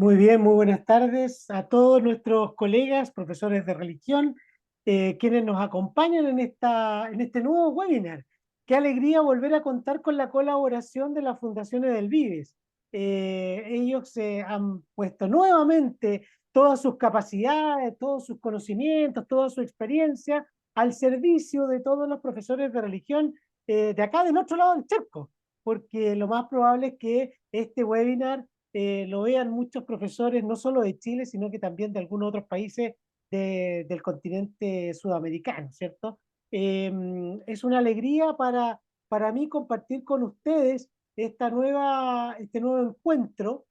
Muy bien, muy buenas tardes a todos nuestros colegas, profesores de religión, quienes nos acompañan en este nuevo webinar. Qué alegría volver a contar con la colaboración de las fundaciones del Vives. Ellos se han puesto nuevamente todas sus capacidades, todos sus conocimientos, toda su experiencia al servicio de todos los profesores de religión de acá del otro lado del charco, porque lo más probable es que este webinar lo vean muchos profesores, no solo de Chile, sino que también de algunos otros países del continente sudamericano, ¿cierto? Es una alegría para mí compartir con ustedes este nuevo encuentro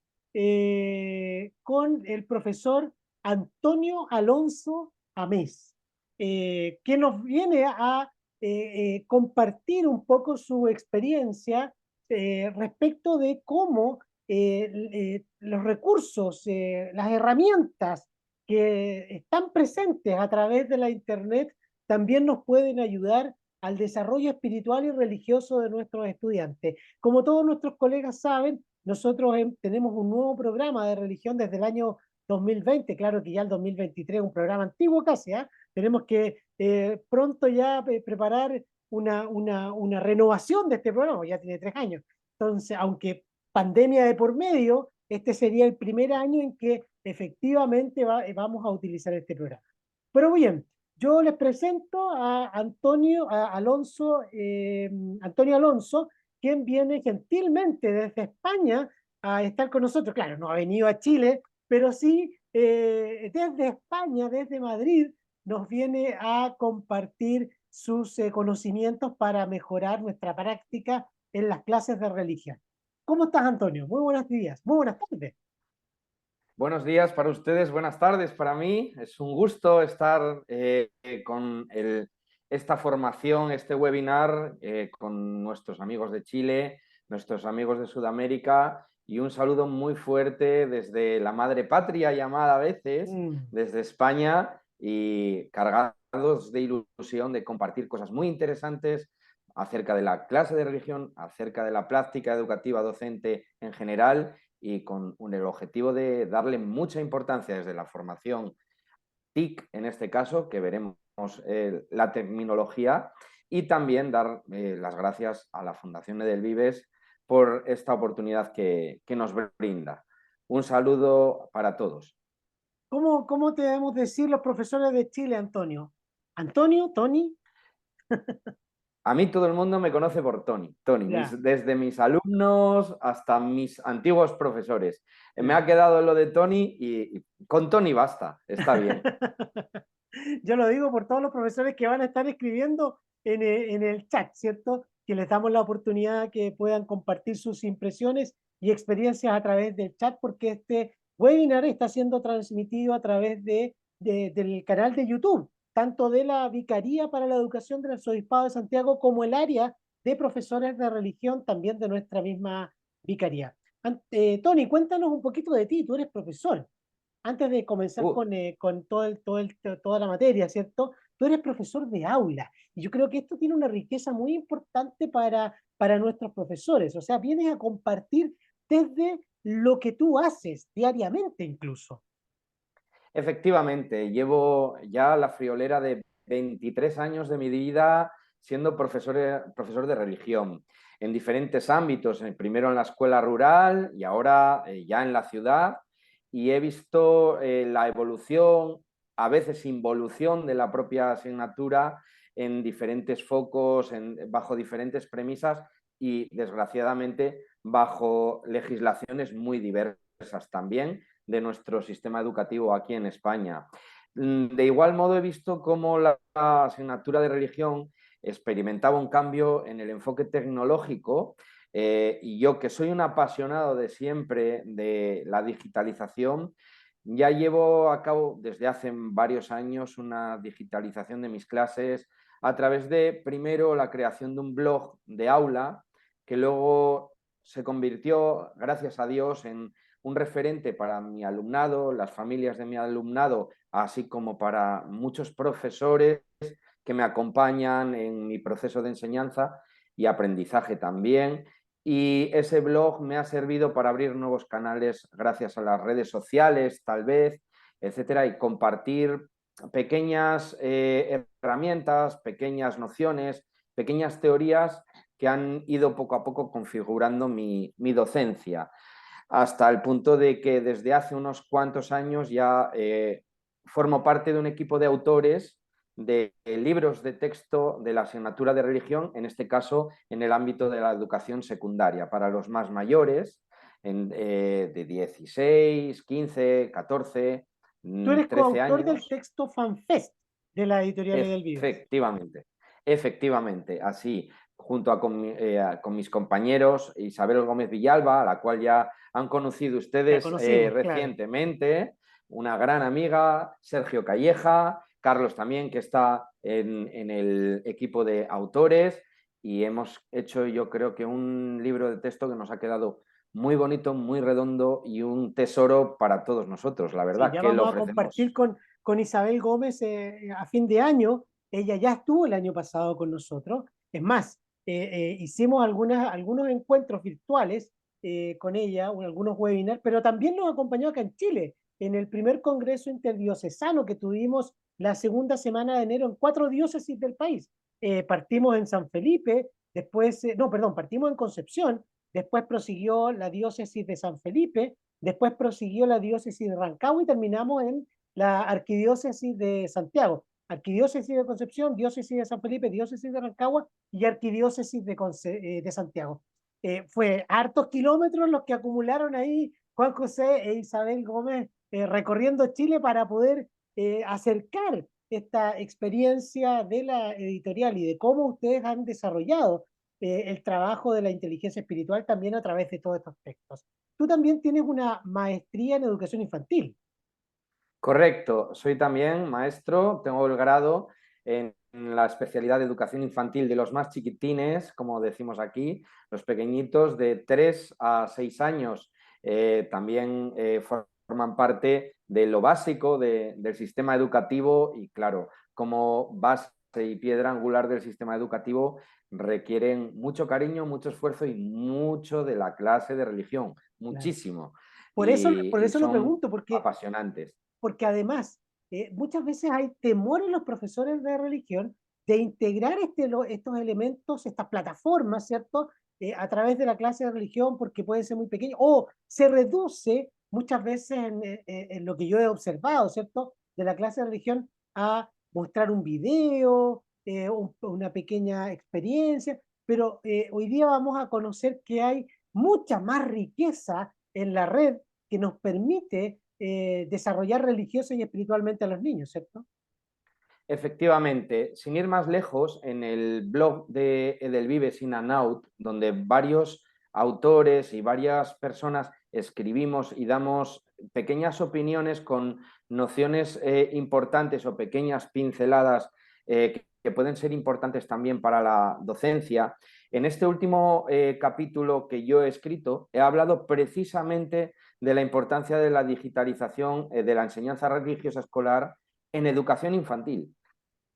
con el profesor Antonio Alonso Amés, que nos viene a compartir un poco su experiencia respecto de cómo los recursos, las herramientas que están presentes a través de la Internet también nos pueden ayudar al desarrollo espiritual y religioso de nuestros estudiantes. Como todos nuestros colegas saben, nosotros tenemos un nuevo programa de religión desde el año 2020, claro que ya el 2023 es un programa antiguo casi, ¿eh? Tenemos que pronto ya preparar una renovación de este programa, ya tiene 3 años. Entonces, aunque pandemia de por medio, este sería el primer año en que efectivamente vamos a utilizar este programa. Pero bien, yo les presento a Antonio Alonso, quien viene gentilmente desde España a estar con nosotros. Claro, no ha venido a Chile, pero sí desde España, desde Madrid, nos viene a compartir sus conocimientos para mejorar nuestra práctica en las clases de religión. ¿Cómo estás, Antonio? Muy buenos días, muy buenas tardes. Buenos días para ustedes, buenas tardes para mí. Es un gusto estar con esta formación, este webinar con nuestros amigos de Chile, nuestros amigos de Sudamérica y un saludo muy fuerte desde la madre patria llamada a veces, Mm. desde España y cargados de ilusión de compartir cosas muy interesantes acerca de la clase de religión, acerca de la práctica educativa docente en general y con el objetivo de darle mucha importancia desde la formación TIC, en este caso, que veremos la terminología, y también dar las gracias a la Fundación Edelvives por esta oportunidad que nos brinda. Un saludo para todos. ¿Cómo te debemos decir los profesores de Chile, Antonio? ¿Antonio? ¿Tony? A mí todo el mundo me conoce por Tony. Tony, Ya, desde mis alumnos hasta mis antiguos profesores. Me ya. ha quedado lo de Tony y con Tony basta, está bien. Yo lo digo por todos los profesores que van a estar escribiendo en el chat, ¿cierto? Que les damos la oportunidad que puedan compartir sus impresiones y experiencias a través del chat, porque este webinar está siendo transmitido a través del canal de YouTube, tanto de la Vicaría para la Educación del Arzobispado de Santiago como el área de profesores de religión también de nuestra misma Vicaría. Tony, cuéntanos un poquito de ti, tú eres profesor antes de comenzar Uh, con toda la materia, ¿cierto? Tú eres profesor de aula y yo creo que esto tiene una riqueza muy importante para nuestros profesores, o sea, vienes a compartir desde lo que tú haces diariamente incluso. Efectivamente, llevo ya la friolera de 23 años de mi vida siendo profesor de religión en diferentes ámbitos, primero en la escuela rural y ahora ya en la ciudad, y he visto la evolución, a veces involución de la propia asignatura en diferentes focos, bajo diferentes premisas y desgraciadamente bajo legislaciones muy diversas también de nuestro sistema educativo aquí en España. De igual modo, he visto cómo la asignatura de religión experimentaba un cambio en el enfoque tecnológico y yo, que soy un apasionado de siempre de la digitalización, ya llevo a cabo desde hace varios años una digitalización de mis clases a través de, primero, la creación de un blog de aula, que luego se convirtió, gracias a Dios, en un referente para mi alumnado, las familias de mi alumnado, así como para muchos profesores que me acompañan en mi proceso de enseñanza y aprendizaje también. y ese blog me ha servido para abrir nuevos canales gracias a las redes sociales, tal vez, etcétera, y compartir pequeñas herramientas, pequeñas nociones, pequeñas teorías que han ido poco a poco configurando mi docencia, hasta el punto de que desde hace unos cuantos años ya formo parte de un equipo de autores de libros de texto de la asignatura de religión, en este caso en el ámbito de la educación secundaria, para los más mayores, de 16, 15, 14, Tú eres 13 coautor del años. texto FanFest de la editorial Edelvives. Efectivamente, efectivamente, así, junto con mis compañeros, Isabel Gómez Villalba, a la cual ya han conocido La ustedes conocimos, claro. recientemente, una gran amiga, Sergio Calleja, Carlos también, que está en el equipo de autores, y hemos hecho, yo creo que un libro de texto que nos ha quedado muy bonito, muy redondo y un tesoro para todos nosotros, la Sí, verdad, ya que lo vamos a compartir ofrecemos. con Isabel Gómez a fin de año. Ella ya estuvo el año pasado con nosotros. Es más, hicimos algunos encuentros virtuales con ella, algunos webinars, pero también nos acompañó acá en Chile, en el primer congreso interdiocesano que tuvimos la segunda semana de enero en 4 diócesis del país. Partimos en San Felipe, después, no, perdón, partimos en Concepción, después prosiguió la diócesis de San Felipe, después prosiguió la diócesis de Rancagua y terminamos en la arquidiócesis de Santiago. Arquidiócesis de Concepción, diócesis de San Felipe, diócesis de Rancagua y arquidiócesis de Santiago. Fue hartos kilómetros los que acumularon ahí Juan José e Isabel Gómez recorriendo Chile para poder acercar esta experiencia de la editorial y de cómo ustedes han desarrollado el trabajo de la inteligencia espiritual también a través de todos estos textos. Tú también tienes una maestría en educación infantil. Correcto, soy también maestro, tengo el grado en la especialidad de educación infantil de los más chiquitines, como decimos aquí, los pequeñitos de 3 a 6 años. También forman parte de lo básico del sistema educativo y claro, como base y piedra angular del sistema educativo requieren mucho cariño, mucho esfuerzo y mucho de la clase de religión, Claro. muchísimo. Por Y eso lo son pregunto, apasionantes. porque además muchas veces hay temor en los profesores de religión de integrar estos elementos, estas plataformas, ¿cierto? A través de la clase de religión porque pueden ser muy pequeños o se reduce muchas veces en lo que yo he observado, ¿cierto? De la clase de religión a mostrar un video, una pequeña experiencia, pero hoy día vamos a conocer que hay mucha más riqueza en la red que nos permite desarrollar religiosa y espiritualmente a los niños, ¿cierto? Efectivamente, sin ir más lejos, en el blog de Edelvives In and Out, donde varios autores y varias personas escribimos y damos pequeñas opiniones con nociones importantes o pequeñas pinceladas que pueden ser importantes también para la docencia. En este último capítulo que yo he escrito, he hablado precisamente de la importancia de la digitalización de la enseñanza religiosa escolar en educación infantil.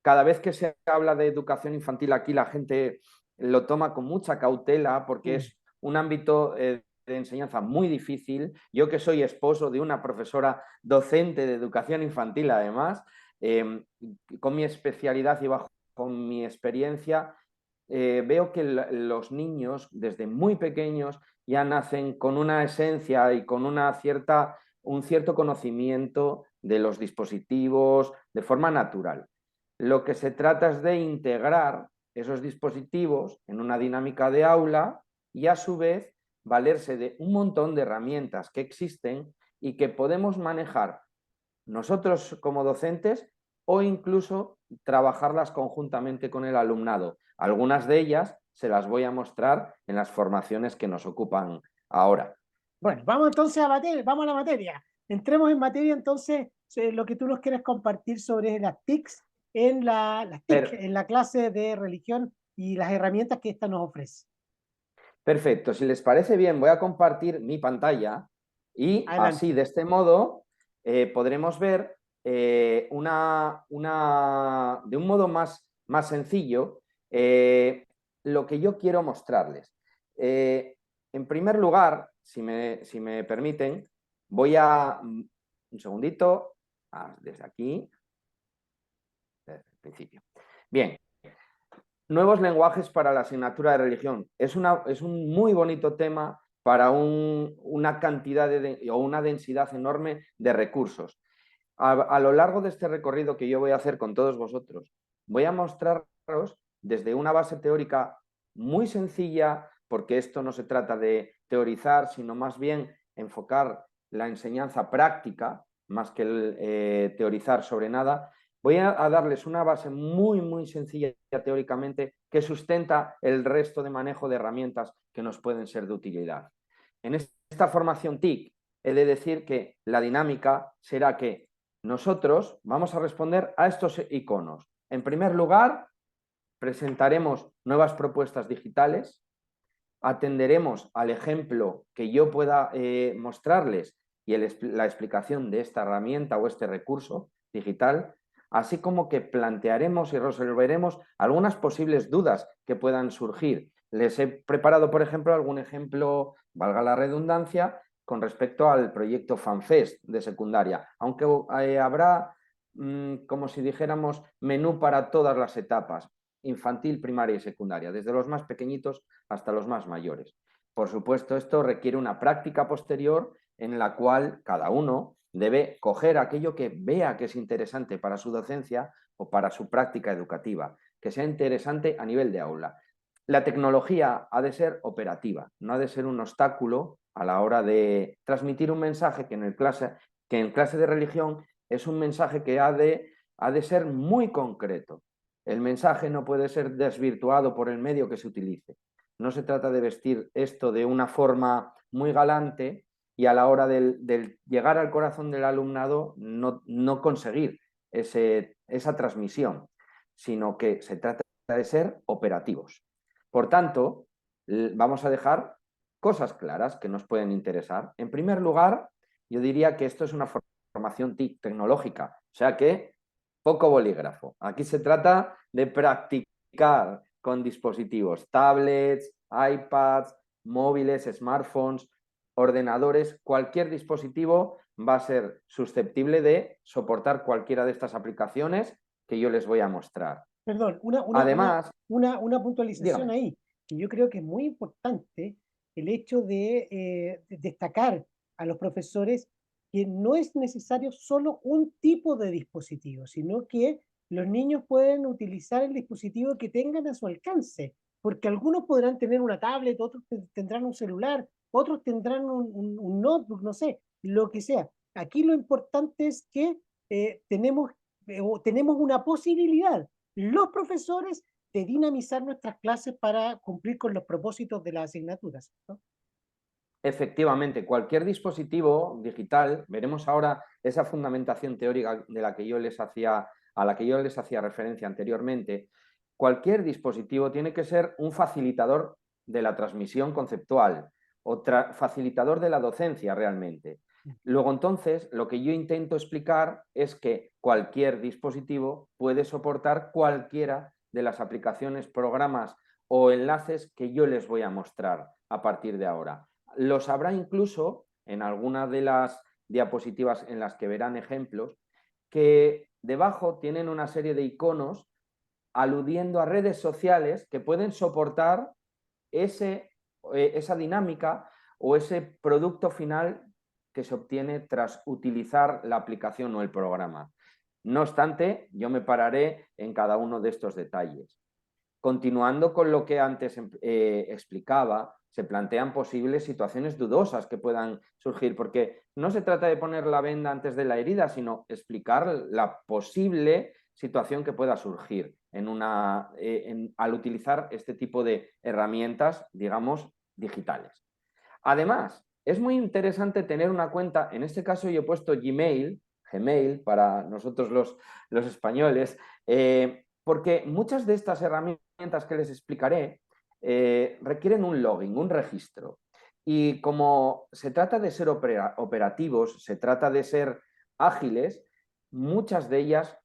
Cada vez que se habla de educación infantil aquí la gente lo toma con mucha cautela porque Mm. es un ámbito de enseñanza muy difícil. Yo que soy esposo de una profesora docente de educación infantil además, con mi especialidad y bajo mi experiencia, veo que los niños desde muy pequeños ya nacen con una esencia y con un cierto conocimiento de los dispositivos de forma natural. Lo que se trata es de integrar esos dispositivos en una dinámica de aula y a su vez valerse de un montón de herramientas que existen y que podemos manejar nosotros como docentes o incluso trabajarlas conjuntamente con el alumnado. Algunas de ellas se las voy a mostrar en las formaciones que nos ocupan ahora. Bueno, vamos entonces vamos a la materia. Entremos en materia entonces, lo que tú nos quieres compartir sobre las TICs las TIC, Per en la clase de religión y las herramientas que esta nos ofrece. Perfecto, si les parece bien, voy a compartir mi pantalla y así, Adelante. de este modo, podremos ver de un modo más sencillo lo que yo quiero mostrarles. en primer lugar, si me permiten, voy a... Un segundito, desde aquí, desde el principio. Bien, nuevos lenguajes para la asignatura de religión. Es un muy bonito tema para una cantidad o una densidad enorme de recursos. A lo largo de este recorrido que yo voy a hacer con todos vosotros, voy a mostraros desde una base teórica muy sencilla, porque esto no se trata de teorizar, sino más bien enfocar la enseñanza práctica, más que teorizar sobre nada. Voy a darles una base muy, muy sencilla teóricamente que sustenta el resto de manejo de herramientas que nos pueden ser de utilidad. En esta formación TIC he de decir que la dinámica será que nosotros vamos a responder a estos iconos. En primer lugar, presentaremos nuevas propuestas digitales, atenderemos al ejemplo que yo pueda mostrarles y la explicación de esta herramienta o este recurso digital, así como que plantearemos y resolveremos algunas posibles dudas que puedan surgir. Les he preparado, por ejemplo, algún ejemplo, valga la redundancia, con respecto al proyecto FanFest de secundaria, aunque habrá, como si dijéramos, menú para todas las etapas, infantil, primaria y secundaria, desde los más pequeñitos hasta los más mayores. Por supuesto, esto requiere una práctica posterior en la cual cada uno debe coger aquello que vea que es interesante para su docencia o para su práctica educativa, que sea interesante a nivel de aula. La tecnología ha de ser operativa, no ha de ser un obstáculo a la hora de transmitir un mensaje que en clase de religión es un mensaje que ha de ser muy concreto. El mensaje no puede ser desvirtuado por el medio que se utilice. No se trata de vestir esto de una forma muy galante y a la hora del llegar al corazón del alumnado no conseguir esa transmisión, sino que se trata de ser operativos. Por tanto, vamos a dejar cosas claras que nos pueden interesar. En primer lugar, yo diría que esto es una formación TIC tecnológica, o sea que poco bolígrafo. Aquí se trata de practicar con dispositivos, tablets, iPads, móviles, smartphones, ordenadores, cualquier dispositivo va a ser susceptible de soportar cualquiera de estas aplicaciones que yo les voy a mostrar. Perdón, Además, una puntualización dígame. ahí, que yo creo que es muy importante el hecho de destacar a los profesores que no es necesario solo un tipo de dispositivo, sino que los niños pueden utilizar el dispositivo que tengan a su alcance, porque algunos podrán tener una tablet, otros tendrán un celular, otros tendrán un notebook, no sé, lo que sea. Aquí lo importante es que tenemos una posibilidad los profesores de dinamizar nuestras clases para cumplir con los propósitos de las asignaturas, ¿no? Efectivamente, cualquier dispositivo digital, veremos ahora esa fundamentación teórica de la que a la que yo les hacía referencia anteriormente, cualquier dispositivo tiene que ser un facilitador de la transmisión conceptual o facilitador de la docencia realmente. Luego entonces, lo que yo intento explicar es que cualquier dispositivo puede soportar cualquiera de las aplicaciones, programas o enlaces que yo les voy a mostrar a partir de ahora. Los habrá incluso en alguna de las diapositivas en las que verán ejemplos, que debajo tienen una serie de iconos aludiendo a redes sociales que pueden soportar esa dinámica o ese producto final que se obtiene tras utilizar la aplicación o el programa. No obstante, yo me pararé en cada uno de estos detalles. Continuando con lo que antes explicaba, se plantean posibles situaciones dudosas que puedan surgir, porque no se trata de poner la venda antes de la herida, sino explicar la posible situación que pueda surgir al utilizar este tipo de herramientas, digamos, digitales. Además, es muy interesante tener una cuenta, en este caso yo he puesto Gmail para nosotros los españoles, porque muchas de estas herramientas que les explicaré requieren un login, un registro. Y como se trata de ser operativos, se trata de ser ágiles, muchas de ellas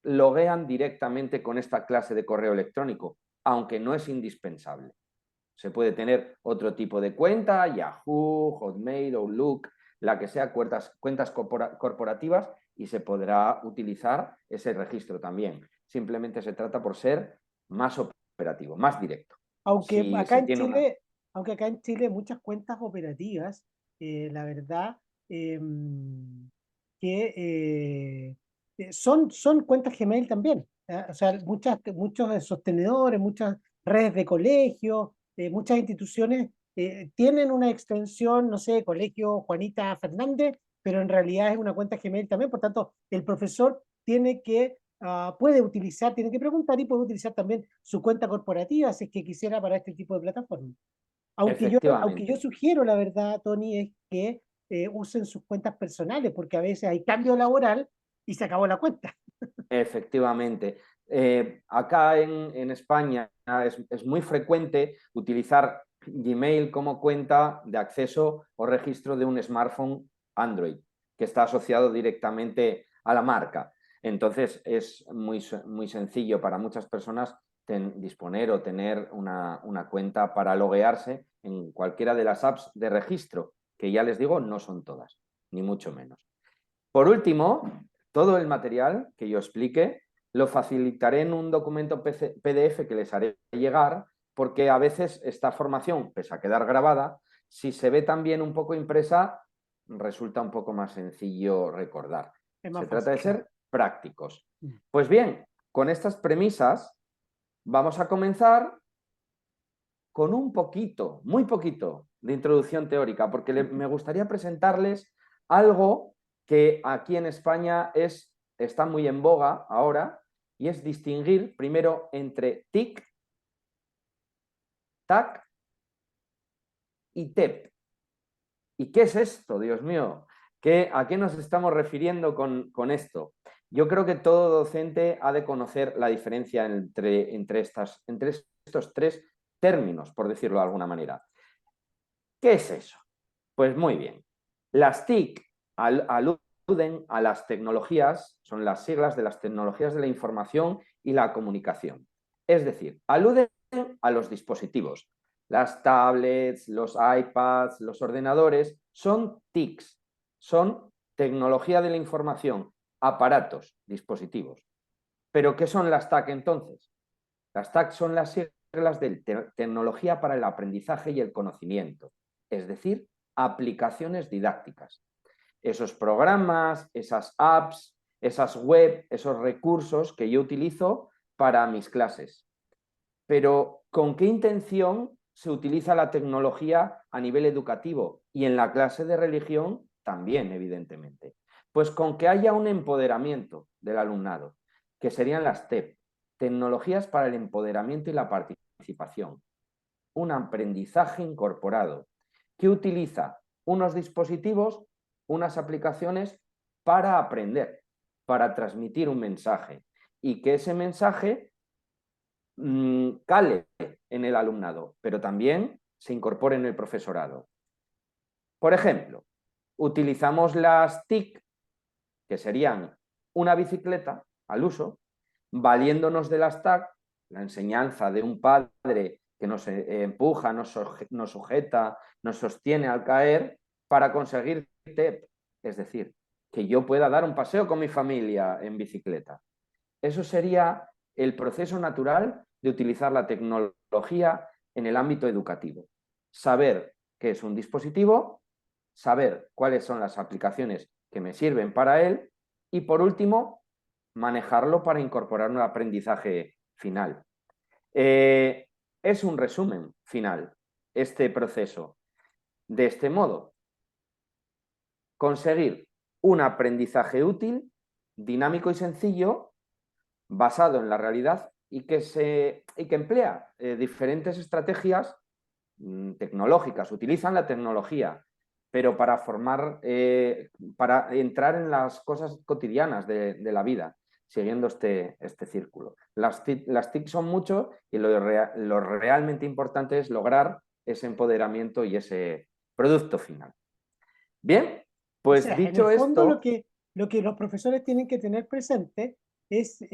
loguean directamente con esta clase de correo electrónico, aunque no es indispensable. Se puede tener otro tipo de cuenta, Yahoo, Hotmail, Outlook, la que sea, cuentas corporativas, y se podrá utilizar ese registro también. Simplemente se trata por ser más operativo, más directo. Aunque Si acá se en tiene una... Chile, aunque acá en Chile muchas cuentas operativas, la verdad, que son cuentas Gmail también. O sea, muchos sostenedores, muchas redes de colegios, muchas instituciones tienen una extensión, no sé, Colegio Juanita Fernández, pero en realidad es una cuenta Gmail también. Por tanto, el profesor puede utilizar, tiene que preguntar y puede utilizar también su cuenta corporativa si es que quisiera para este tipo de plataformas. Aunque yo Efectivamente. sugiero, la verdad, Tony, es que usen sus cuentas personales, porque a veces hay cambio laboral y se acabó la cuenta. Efectivamente. Acá en España es muy frecuente utilizar Gmail como cuenta de acceso o registro de un smartphone Android, que está asociado directamente a la marca. Entonces es muy sencillo para muchas personas disponer o tener una cuenta para loguearse en cualquiera de las apps de registro, que ya les digo, no son todas, ni mucho menos. Por último, todo el material que yo explique lo facilitaré en un documento PDF que les haré llegar, porque a veces esta formación, pese a quedar grabada, si se ve también un poco impresa, resulta un poco más sencillo recordar. Es Se más trata fácil, de claro. ser prácticos. Pues bien, con estas premisas vamos a comenzar con un poquito, muy poquito, de introducción teórica, porque me gustaría presentarles algo que aquí en España está muy en boga ahora, y es distinguir primero entre TIC, TAC y TEP. ¿Y qué es esto, Dios mío? ¿A qué nos estamos refiriendo con esto? Yo creo que todo docente ha de conocer la diferencia entre estos tres términos, por decirlo de alguna manera. ¿Qué es eso? Pues muy bien. Las TIC aluden a las tecnologías, son las siglas de las tecnologías de la información y la comunicación. Es decir, aluden a los dispositivos. Las tablets, los iPads, los ordenadores son TICs, son tecnología de la información, aparatos, dispositivos. ¿Pero qué son las TAC entonces? Las TAC son las siglas de tecnología para el aprendizaje y el conocimiento, es decir, aplicaciones didácticas. Esos programas, esas apps, esas web, esos recursos que yo utilizo para mis clases. Pero ¿con qué intención se utiliza la tecnología a nivel educativo? Y en la clase de religión también, evidentemente. Pues con que haya un empoderamiento del alumnado, que serían las TEP, tecnologías para el empoderamiento y la participación. Un aprendizaje incorporado que utiliza unos dispositivos, unas aplicaciones para aprender, para transmitir un mensaje, y que ese mensaje cale en el alumnado, pero también se incorpore en el profesorado. Por ejemplo, utilizamos las TIC, que serían una bicicleta al uso, valiéndonos de las TAC, la enseñanza de un padre que nos empuja, nos sujeta, nos sostiene al caer, para conseguir TEP, es decir, que yo pueda dar un paseo con mi familia en bicicleta. Eso sería el proceso natural de utilizar la tecnología en el ámbito educativo. Saber qué es un dispositivo, saber cuáles son las aplicaciones que me sirven para él, y por último, manejarlo para incorporar un aprendizaje final. Es un resumen final este proceso. De este modo, conseguir un aprendizaje útil, dinámico y sencillo, basado en la realidad, y que emplea diferentes estrategias tecnológicas, utilizan la tecnología, pero para entrar en las cosas cotidianas de la vida, siguiendo este círculo. Las TIC son mucho, y lo realmente importante es lograr ese empoderamiento y ese producto final. Bien, O pues sea, en el dicho fondo esto, lo que los profesores tienen que tener presente es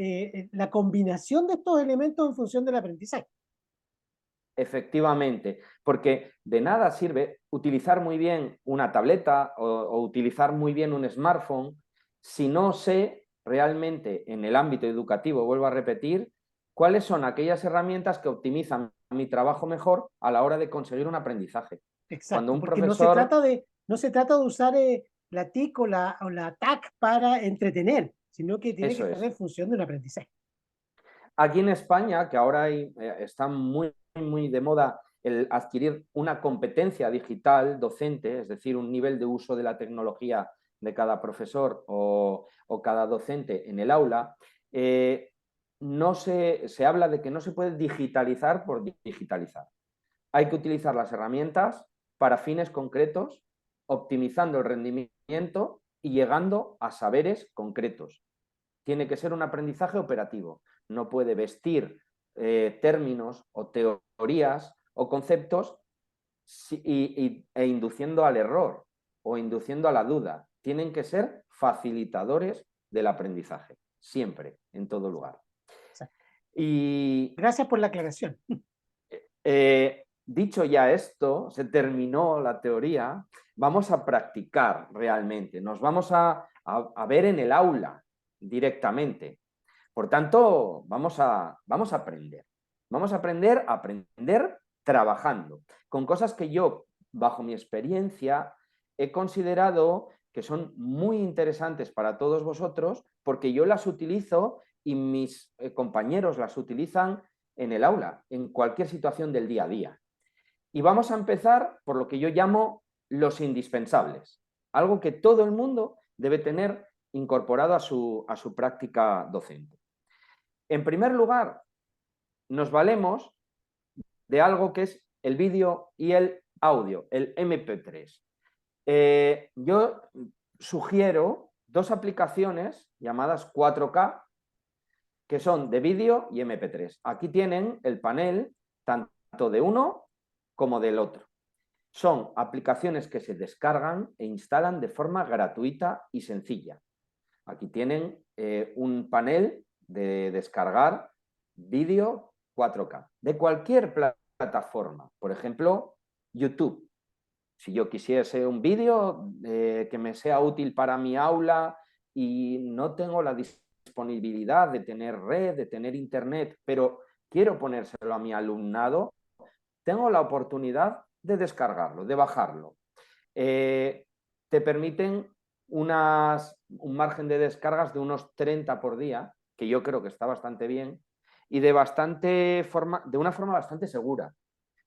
la combinación de estos elementos en función del aprendizaje. Efectivamente, porque de nada sirve utilizar muy bien una tableta o utilizar muy bien un smartphone si no sé realmente en el ámbito educativo, vuelvo a repetir, cuáles son aquellas herramientas que optimizan mi trabajo mejor a la hora de conseguir un aprendizaje. Cuando Exacto, un porque no se profesor, trata no se trata de usar la TIC o la TAC para entretener, sino que tiene que eso estar es. en función de un aprendizaje. Aquí en España, que ahora está muy de moda el adquirir una competencia digital docente, es decir, un nivel de uso de la tecnología de cada profesor o cada docente en el aula, no se habla de que no se puede digitalizar por digitalizar. Hay que utilizar las herramientas para fines concretos, optimizando el rendimiento y llegando a saberes concretos. Tiene que ser un aprendizaje operativo. No puede vestir términos o teorías o conceptos e induciendo al error o induciendo a la duda. Tienen que ser facilitadores del aprendizaje, siempre, en todo lugar. Exacto. Y Gracias por la aclaración. dicho ya esto, se terminó la teoría, vamos a practicar realmente, nos vamos a ver en el aula directamente. Por tanto, vamos a aprender. Vamos a aprender trabajando, con cosas que yo, bajo mi experiencia, he considerado que son muy interesantes para todos vosotros, porque yo las utilizo y mis compañeros las utilizan en el aula, en cualquier situación del día a día. Y vamos a empezar por lo que yo llamo los indispensables, algo que todo el mundo debe tener incorporado a su práctica docente. En primer lugar, nos valemos de algo que es el vídeo y el audio, el MP3. Yo sugiero dos aplicaciones llamadas 4K que son de vídeo y MP3. Aquí tienen el panel tanto de uno como del otro. Son aplicaciones que se descargan e instalan de forma gratuita y sencilla. Aquí tienen un panel de descargar vídeo 4K de cualquier plataforma. Por ejemplo, YouTube. Si yo quisiese un vídeo que me sea útil para mi aula y no tengo la disponibilidad de tener red, de tener internet, pero quiero ponérselo a mi alumnado, tengo la oportunidad de descargarlo, de bajarlo. Te permiten un margen de descargas de unos 30 por día, que yo creo que está bastante bien, y de una forma bastante segura,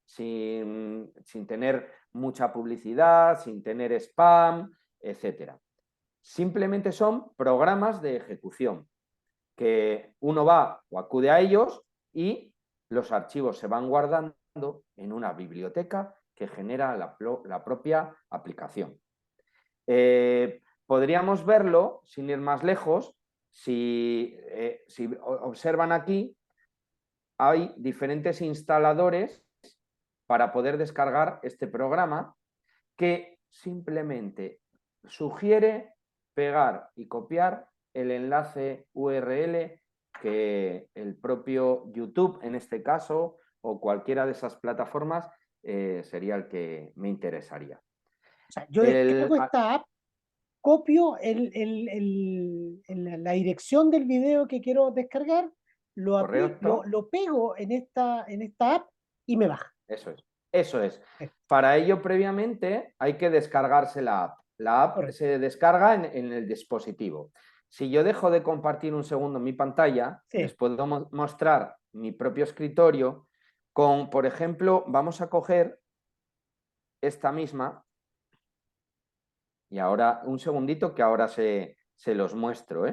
sin tener mucha publicidad, sin tener spam, etc. Simplemente son programas de ejecución, que uno va o acude a ellos y los archivos se van guardando en una biblioteca que genera la propia aplicación. Podríamos verlo, sin ir más lejos, si observan aquí, hay diferentes instaladores para poder descargar este programa que simplemente sugiere pegar y copiar el enlace URL que el propio YouTube, en este caso, o cualquiera de esas plataformas, sería el que me interesaría. O sea, yo descargo esta app, copio la dirección del video que quiero descargar, Correcto, lo pego en esta app y me baja. eso es. Eso es. Para ello, previamente, hay que descargarse la app. La app Correcto. se descarga en el dispositivo. Si yo dejo de compartir un segundo mi pantalla, Sí. les puedo mostrar mi propio escritorio con, por ejemplo, vamos a coger esta misma y ahora un segundito que ahora se los muestro,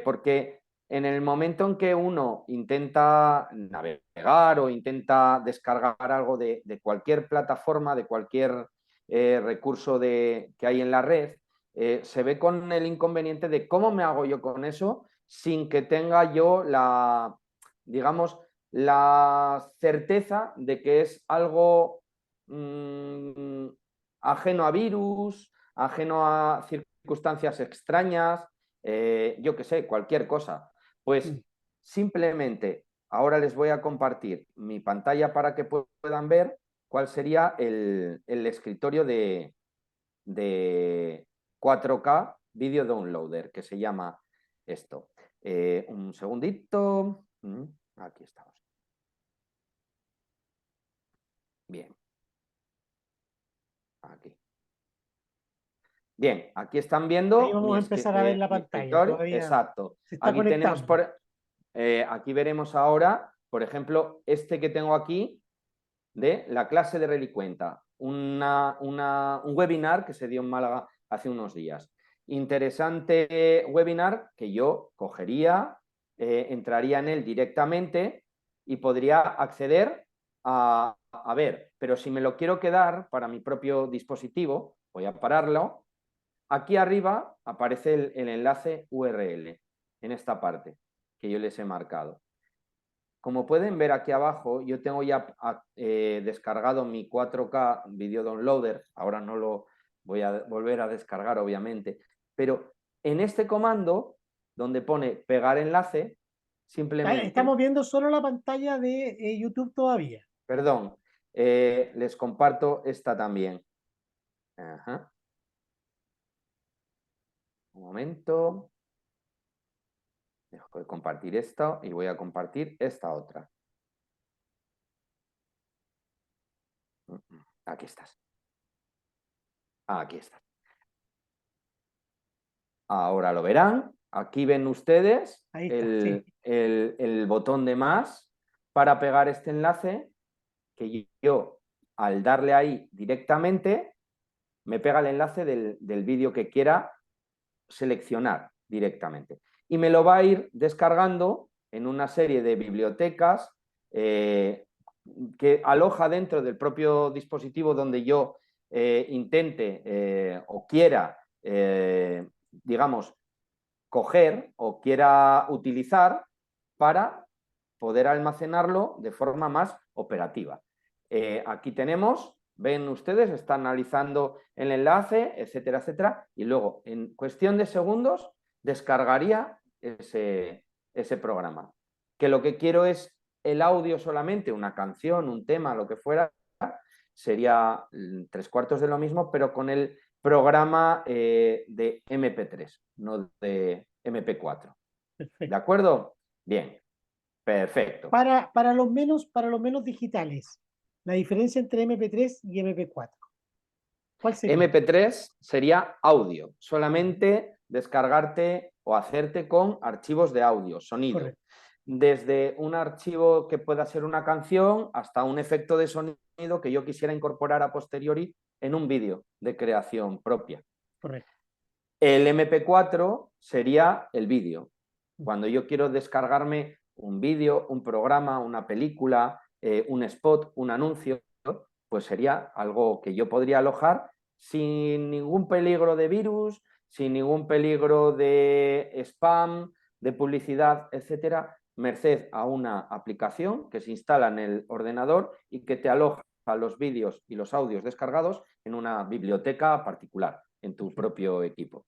porque en el momento en que uno intenta navegar o intenta descargar algo de cualquier plataforma, de cualquier recurso que hay en la red, se ve con el inconveniente de cómo me hago yo con eso sin que tenga yo digamos, la certeza de que es algo ajeno a virus, ajeno a circunstancias extrañas, yo qué sé, cualquier cosa. Pues simplemente ahora les voy a compartir mi pantalla para que puedan ver cuál sería el escritorio de 4K Video Downloader, que se llama esto. Un segundito. Aquí estamos. Bien. Aquí. Bien, aquí están Ahí viendo vamos a empezar a ver la mi pantalla. escritorio. Todavía Exacto. se está Aquí tenemos, conectando. aquí veremos ahora, por ejemplo, este que tengo aquí de la clase de Relicuenta, un webinar que se dio en Málaga hace unos días. Interesante webinar que yo cogería, entraría en él directamente y podría acceder a ver, pero si me lo quiero quedar para mi propio dispositivo, voy a pararlo. Aquí arriba aparece el enlace URL en esta parte que yo les he marcado. Como pueden ver aquí abajo, yo tengo ya descargado mi 4K Video Downloader. Ahora no lo voy a volver a descargar, obviamente. Pero en este comando, donde pone pegar enlace, Estamos simplemente, viendo solo la pantalla de YouTube todavía. perdón, les comparto esta también. Ajá. Un momento. Dejo de compartir esta y voy a compartir esta otra. Aquí estás. Aquí estás. Ahora lo verán. Aquí ven ustedes Ahí está, sí. el botón de más para pegar este enlace que yo, al darle ahí directamente, me pega el enlace del vídeo que quiera seleccionar directamente. Y me lo va a ir descargando en una serie de bibliotecas que aloja dentro del propio dispositivo donde yo intente o quiera, digamos, coger o quiera utilizar para poder almacenarlo de forma más operativa. Aquí tenemos, ven ustedes, está analizando el enlace, etcétera, etcétera, y luego en cuestión de segundos descargaría ese programa. Que lo que quiero es el audio solamente, una canción, un tema, lo que fuera, sería 3/4 de lo mismo, pero con el programa de MP3, no de MP4. ¿De Perfecto. acuerdo? Bien, perfecto. Para los menos digitales, la diferencia entre MP3 y MP4, ¿cuál sería? MP3 sería audio, solamente descargarte o hacerte con archivos de audio, sonido. Correcto, Desde un archivo que pueda ser una canción hasta un efecto de sonido que yo quisiera incorporar a posteriori en un vídeo de creación propia. correcto. El MP4 sería el vídeo. Cuando yo quiero descargarme un vídeo, un programa, una película, un spot, un anuncio, pues sería algo que yo podría alojar sin ningún peligro de virus, sin ningún peligro de spam, de publicidad, etcétera, merced a una aplicación que se instala en el ordenador y que te aloja los vídeos y los audios descargados en una biblioteca particular, en tu Perfecto, propio equipo.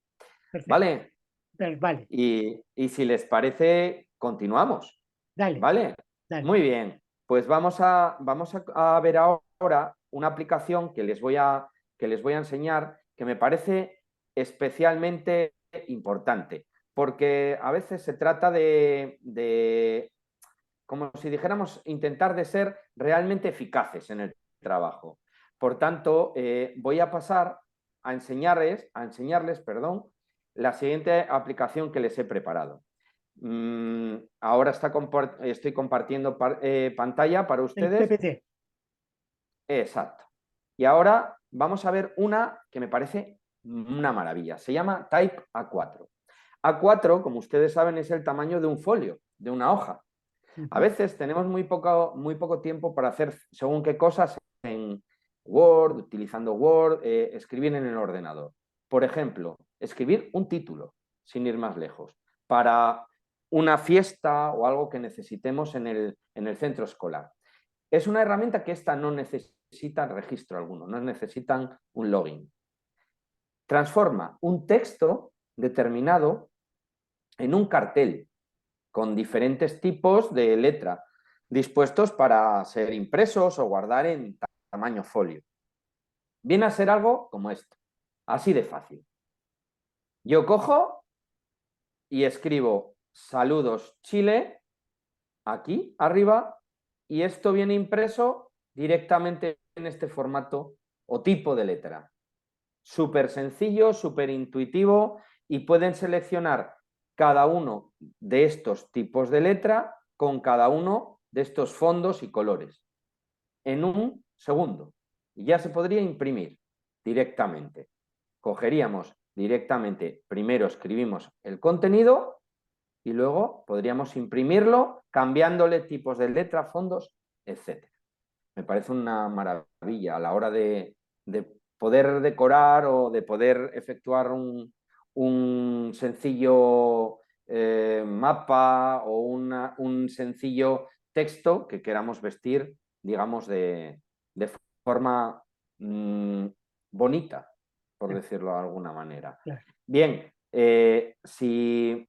perfecto. ¿Vale? Vale, Y si les parece, continuamos. dale, ¿Vale? dale. Muy bien. Pues vamos a ver ahora una aplicación que les voy a enseñar que me parece especialmente importante, porque a veces se trata como si dijéramos, intentar de ser realmente eficaces en el trabajo. Por tanto, voy a pasar a enseñarles, perdón, la siguiente aplicación que les he preparado. Ahora estoy compartiendo pantalla para El ustedes. PPT. Exacto. Y ahora vamos a ver una que me parece una maravilla. Se llama Type A4. A4, como ustedes saben, es el tamaño de un folio, de una hoja. A veces tenemos muy poco tiempo para hacer según qué cosas en Word, utilizando Word, escribir en el ordenador. Por ejemplo, escribir un título, sin ir más lejos, para una fiesta o algo que necesitemos en el centro escolar. Es una herramienta que esta no necesita registro alguno, no necesitan un login. Transforma un texto determinado en un cartel con diferentes tipos de letra. dispuestos para ser impresos o guardar en tamaño folio. Viene a ser algo como esto, así de fácil. Yo cojo y escribo saludos Chile aquí arriba y esto viene impreso directamente en este formato o tipo de letra. Súper sencillo, súper intuitivo y pueden seleccionar cada uno de estos tipos de letra con cada uno de estos fondos y colores en un segundo. Y ya se podría imprimir directamente. Cogeríamos directamente, primero escribimos el contenido y luego podríamos imprimirlo cambiándole tipos de letra, fondos, etc. Me parece una maravilla a la hora de poder decorar o de poder efectuar un sencillo mapa o un sencillo texto que queramos vestir, digamos, de forma bonita, por Claro, decirlo de alguna manera. claro. Bien, si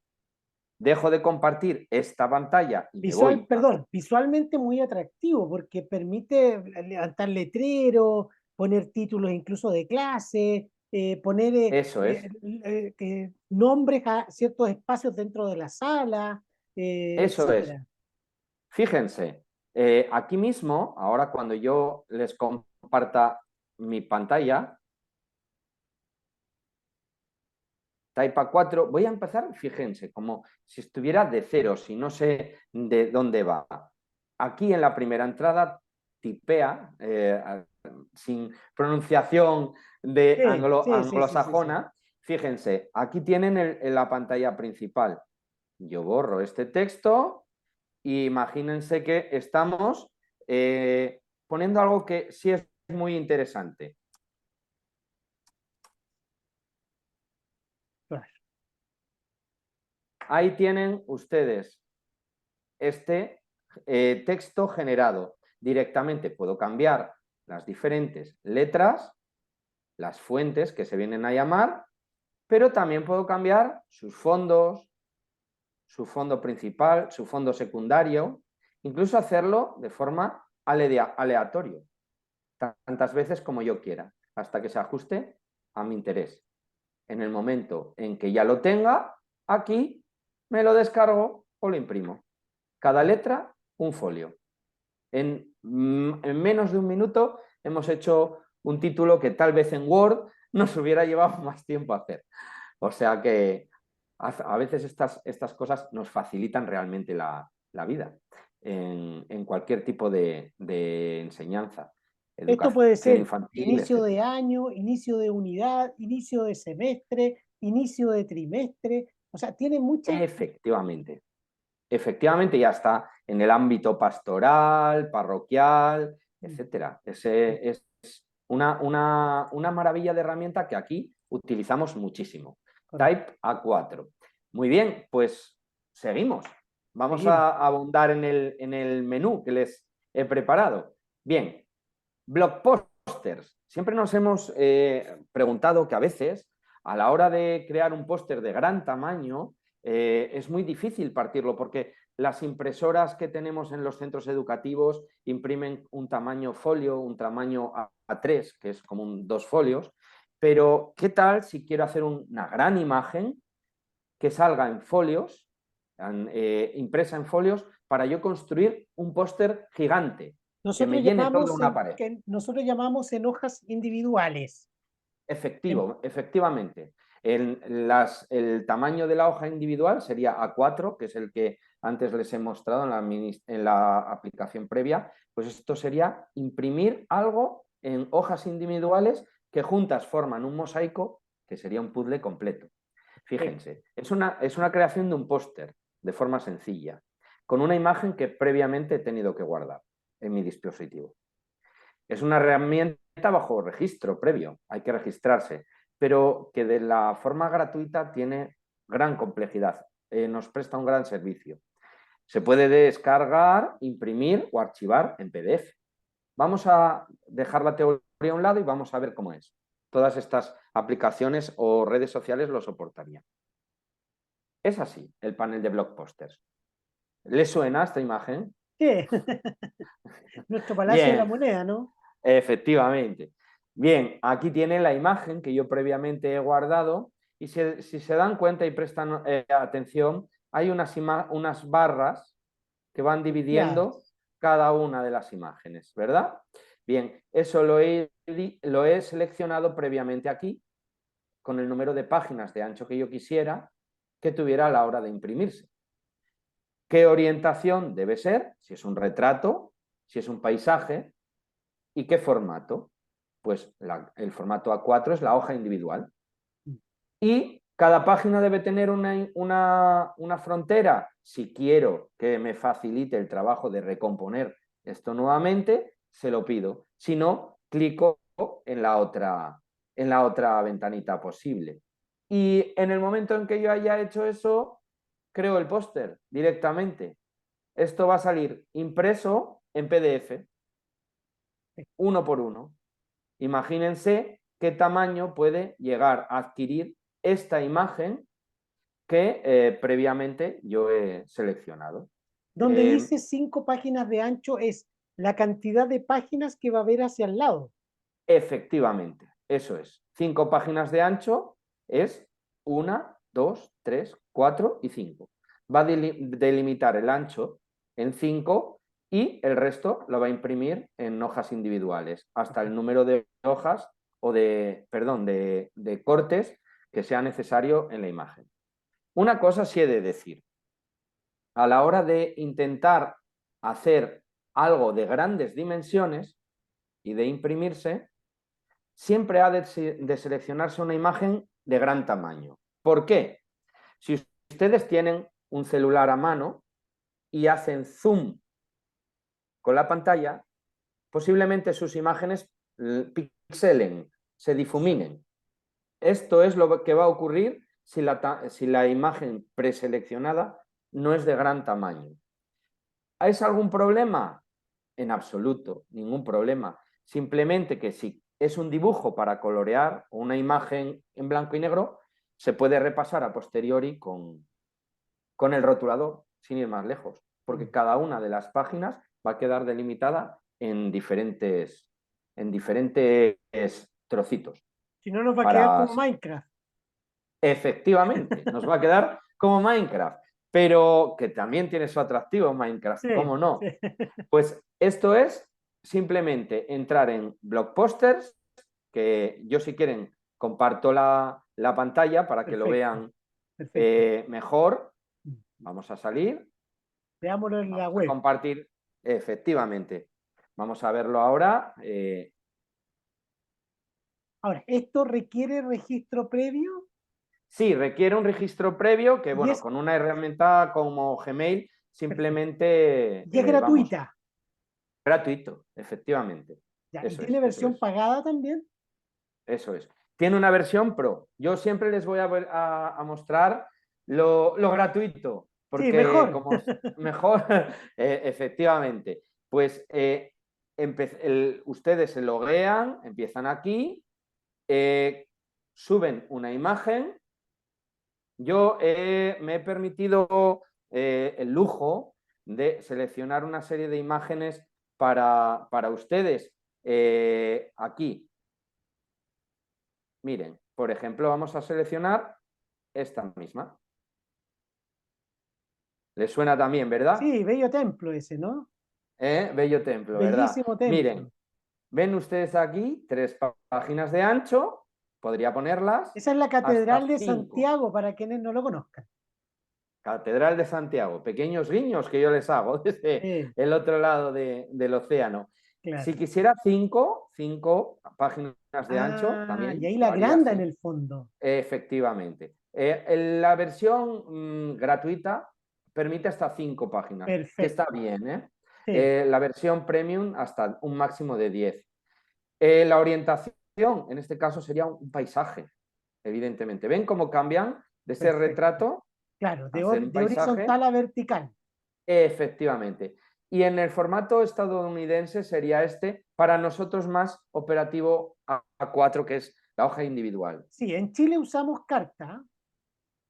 dejo de compartir esta pantalla y me voy a... Visualmente muy atractivo porque permite levantar letreros, poner títulos incluso de clase, poner Eso es, nombres a ciertos espacios dentro de la sala, eso es. etcétera. Fíjense, aquí mismo, ahora cuando yo les comparta mi pantalla, Type A4, voy a empezar, fíjense, como si estuviera de cero, si no sé de dónde va. Aquí en la primera entrada tipea, sin pronunciación de Sí, sí, sí, sí, sí, sí. anglosajona, fíjense, aquí tienen la pantalla principal. Yo borro este texto y imagínense que estamos poniendo algo que sí es muy interesante. Claro. Ahí tienen ustedes este texto generado. Directamente puedo cambiar las diferentes letras, las fuentes que se vienen a llamar, pero también puedo cambiar sus fondos, su fondo principal, su fondo secundario, incluso hacerlo de forma aleatorio, tantas veces como yo quiera, hasta que se ajuste a mi interés. En el momento en que ya lo tenga, aquí me lo descargo o lo imprimo. Cada letra, un folio. En menos de un minuto hemos hecho un título que tal vez en Word nos hubiera llevado más tiempo a hacer. O sea que a veces estas cosas nos facilitan realmente la vida en cualquier tipo de enseñanza, Esto puede educación ser infantil, inicio de etc. año, inicio de unidad, inicio de semestre, inicio de trimestre. O sea, tiene muchas. Efectivamente. Efectivamente, ya está en el ámbito pastoral, parroquial, etcétera. Es una maravilla de herramienta que aquí utilizamos muchísimo. Correcto. Type A4. Muy bien, pues seguimos. Vamos Seguimos. a abundar en el menú que les he preparado. Bien, blog posters. Siempre nos hemos preguntado que a veces, a la hora de crear un póster de gran tamaño, es muy difícil partirlo porque las impresoras que tenemos en los centros educativos imprimen un tamaño folio, un tamaño A3, que es como dos folios, pero ¿qué tal si quiero hacer una gran imagen que salga en folios, impresa en folios, para yo construir un póster gigante que me llene toda una pared? Nosotros llamamos en hojas individuales. Efectivamente. El tamaño de la hoja individual sería A4, que es el que antes les he mostrado en la aplicación previa. Pues esto sería imprimir algo en hojas individuales que juntas forman un mosaico, que sería un puzzle completo. Sí. Fíjense, es una creación de un póster de forma sencilla, con una imagen que previamente he tenido que guardar en mi dispositivo. Es una herramienta bajo registro previo, hay que registrarse, pero que de la forma gratuita tiene gran complejidad, nos presta un gran servicio. Se puede descargar, imprimir o archivar en PDF. Vamos a dejar la teoría a un lado y vamos a ver cómo es. Todas estas aplicaciones o redes sociales lo soportarían. Es así el panel de blog posters. ¿Les suena esta imagen? ¿Qué? Nuestro Palacio de la Bien, Moneda, ¿no? efectivamente. Bien, aquí tienen la imagen que yo previamente he guardado y si se dan cuenta y prestan atención, hay unas barras que van Ya. dividiendo cada una de las imágenes, ¿verdad? Bien, eso lo he seleccionado previamente aquí con el número de páginas de ancho que yo quisiera que tuviera a la hora de imprimirse. ¿Qué orientación debe ser? Si es un retrato, si es un paisaje y qué formato. Pues el formato A4 es la hoja individual. Y cada página debe tener una frontera. Si quiero que me facilite el trabajo de recomponer esto nuevamente, se lo pido. Si no, clico en la otra ventanita posible. Y en el momento en que yo haya hecho eso, creo el póster directamente. Esto va a salir impreso en PDF, uno por uno. Imagínense qué tamaño puede llegar a adquirir esta imagen que previamente yo he seleccionado. Donde dice 5 páginas de ancho es la cantidad de páginas que va a haber hacia el lado. Efectivamente, eso es. 5 páginas de ancho es 1, 2, 3, 4 y 5. Va a delimitar el ancho en 5 y el resto lo va a imprimir en hojas individuales, hasta el número de hojas o perdón, de cortes que sea necesario en la imagen. Una cosa sí he de decir, a la hora de intentar hacer algo de grandes dimensiones y de imprimirse, siempre ha de seleccionarse una imagen de gran tamaño. ¿Por qué? Si ustedes tienen un celular a mano y hacen zoom con la pantalla, posiblemente sus imágenes pixelen, se difuminen. Esto es lo que va a ocurrir si la imagen preseleccionada no es de gran tamaño. ¿Es algún problema? En absoluto, ningún problema. Simplemente que si es un dibujo para colorear o una imagen en blanco y negro, se puede repasar a posteriori con el rotulador, sin ir más lejos, porque cada una de las páginas va a quedar delimitada en diferentes trocitos. Si no, nos va a quedar Para como Minecraft. Efectivamente, nos va a quedar como Minecraft, pero que también tiene su atractivo Minecraft, Sí, ¿cómo no? sí. Pues esto es simplemente entrar en Blockbusters, que yo si quieren comparto la pantalla para que lo Perfecto, vean perfecto. mejor. Vamos a salir, Veámoslo en la vamos a web. compartir, efectivamente. Vamos a verlo ahora. Ahora, ¿esto requiere registro previo? Sí, requiere un registro previo que, Y bueno, es con una herramienta como Gmail perfecto. simplemente, Y es vamos, gratuita. gratuito, efectivamente. Ya, ¿y Eso tiene es, eso versión es, pagada también? eso es. Tiene una versión Pro. Yo siempre les voy a mostrar lo gratuito, Sí, porque mejor. como es mejor, efectivamente, pues ustedes se loguean, empiezan aquí, suben una imagen. Yo me he permitido el lujo de seleccionar una serie de imágenes para ustedes. Aquí, miren, por ejemplo, vamos a seleccionar esta misma. ¿Les suena también, verdad? Sí, bello templo ese, ¿no? Bello templo, ¿verdad? Bellísimo Miren, templo. ven ustedes aquí 3 páginas de ancho, podría ponerlas Esa es la hasta Catedral de 5. Santiago, para quienes no lo conozcan. Catedral de Santiago, pequeños guiños que yo les hago desde Sí, el otro lado del océano. claro. Si quisiera cinco páginas de ancho, Ah, y también ahí la lo haría agranda en así. el fondo. Efectivamente. La versión gratuita permite hasta 5 páginas, que está Perfecto. bien, ¿eh? Sí, La versión premium hasta un máximo de 10. La orientación, en este caso, sería un paisaje, evidentemente. ¿Ven cómo cambian de ser perfecto. retrato Claro, a ser un de paisaje? horizontal a vertical. Efectivamente. Y en el formato estadounidense sería este, para nosotros más operativo A4, que es la hoja individual. Sí, en Chile usamos carta.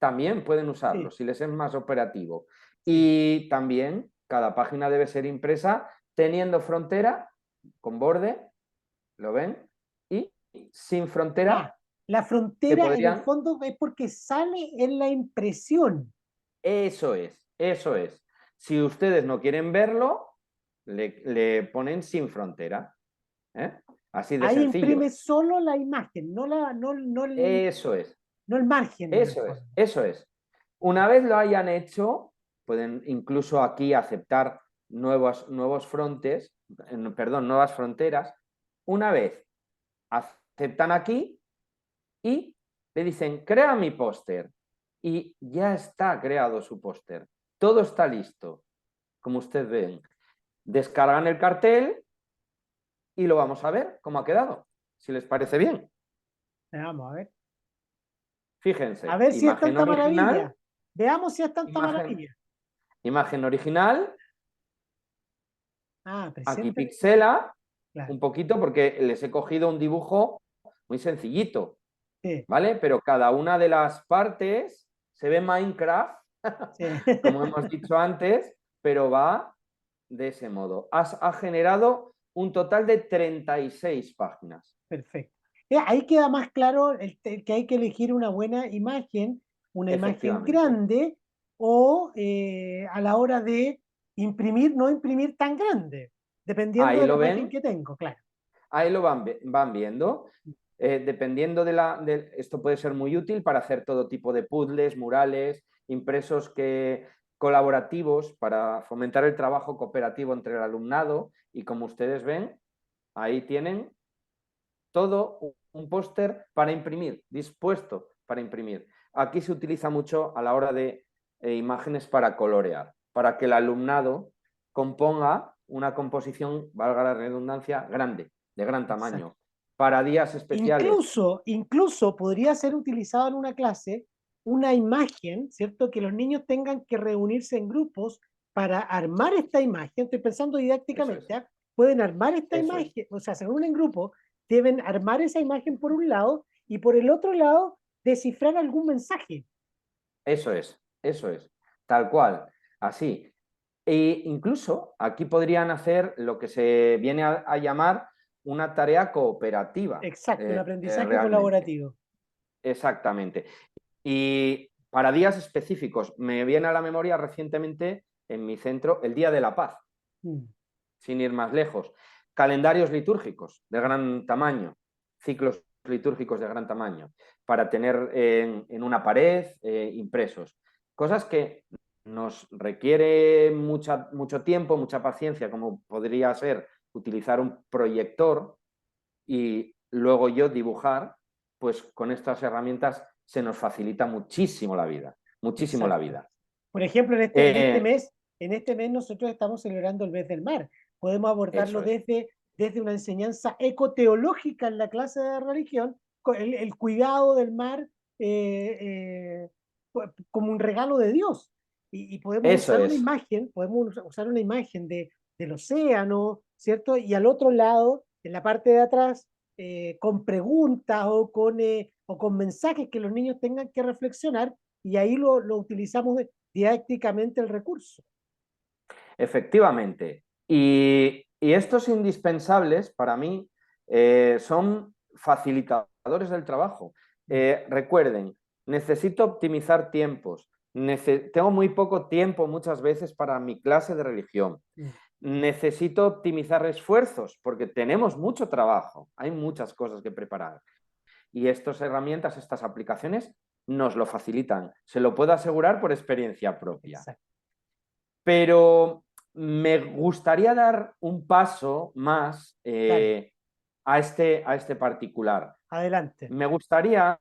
También pueden usarlo Sí, si les es más operativo. sí. Y también cada página debe ser impresa teniendo frontera con borde, ¿lo ven? Y sin frontera, La que frontera en el podrían... fondo es porque sale en la impresión. Eso es, eso es. Si ustedes no quieren verlo, le ponen sin frontera. ¿Eh? Así de Ahí sencillo. imprime solo la imagen, Eso es, no el margen en el eso es, fondo. eso es. Una vez lo hayan hecho, pueden incluso aquí aceptar nuevos frontes, perdón, nuevas fronteras. Una vez aceptan aquí y le dicen, crea mi póster. Y ya está creado su póster. Todo está listo, como ustedes ven. Descargan el cartel y lo vamos a ver cómo ha quedado, si les parece bien. Vamos a ver. A Fíjense, ver si es imagen tanta original, maravilla. Veamos si es tanta imagen, maravilla. imagen original, aquí Presenta. pixela Claro. un poquito porque les he cogido un dibujo muy sencillito, Sí, ¿vale? Pero cada una de las partes se ve Minecraft, sí. como hemos dicho antes, pero va de ese modo. Ha generado un total de 36 páginas. Perfecto. Ahí queda más claro que hay que elegir una buena imagen, una imagen Efectivamente. grande, o a la hora de imprimir, no imprimir tan grande, dependiendo Ahí de la lo imagen ven, que tengo, claro. ahí lo van viendo. Dependiendo esto puede ser muy útil para hacer todo tipo de puzzles, murales, impresos colaborativos para fomentar el trabajo cooperativo entre el alumnado y como ustedes ven, ahí tienen todo un póster para imprimir, dispuesto para imprimir. Aquí se utiliza mucho a la hora de imágenes para colorear, para que el alumnado componga una composición, valga la redundancia, grande, de gran Exacto. tamaño, para días especiales. Incluso podría ser utilizado en una clase una imagen, ¿cierto? Que los niños tengan que reunirse en grupos para armar esta imagen. Estoy pensando Eso es, didácticamente, ¿eh? Pueden armar esta eso es, imagen, o sea, se reúnen en grupo, deben armar esa imagen por un lado y por el otro lado descifrar algún mensaje. eso es, tal cual, así. E incluso aquí podrían hacer lo que se viene a llamar una tarea cooperativa, Exacto, un aprendizaje realmente. colaborativo. Exactamente. Y para días específicos, me viene a la memoria recientemente en mi centro el Día de la Paz, Mm. sin ir más lejos. Calendarios litúrgicos de gran tamaño, ciclos litúrgicos de gran tamaño, para tener en una pared impresos. Cosas que nos requiere mucho tiempo, mucha paciencia, como podría ser utilizar un proyector y luego yo dibujar, pues con estas herramientas se nos facilita muchísimo la vida, muchísimo la Exacto. vida. Por ejemplo, Eh, en este mes nosotros estamos celebrando el mes del mar. Podemos abordarlo eso es, desde una enseñanza ecoteológica en la clase de religión, el cuidado del mar como un regalo de Dios. Y podemos eso usar una es, imagen, del océano, ¿cierto? Y al otro lado, en la parte de atrás, con preguntas o con mensajes que los niños tengan que reflexionar y ahí lo utilizamos didácticamente el recurso. efectivamente. Y estos indispensables para mí son facilitadores del trabajo. Recuerden, necesito optimizar tiempos. Tengo muy poco tiempo muchas veces para mi clase de religión. Mm. Necesito optimizar esfuerzos porque tenemos mucho trabajo, hay muchas cosas que preparar. Y estas herramientas, estas aplicaciones nos lo facilitan. Se lo puedo asegurar por experiencia propia. Exacto. Pero me gustaría dar un paso más Dale, a este particular. adelante. Me gustaría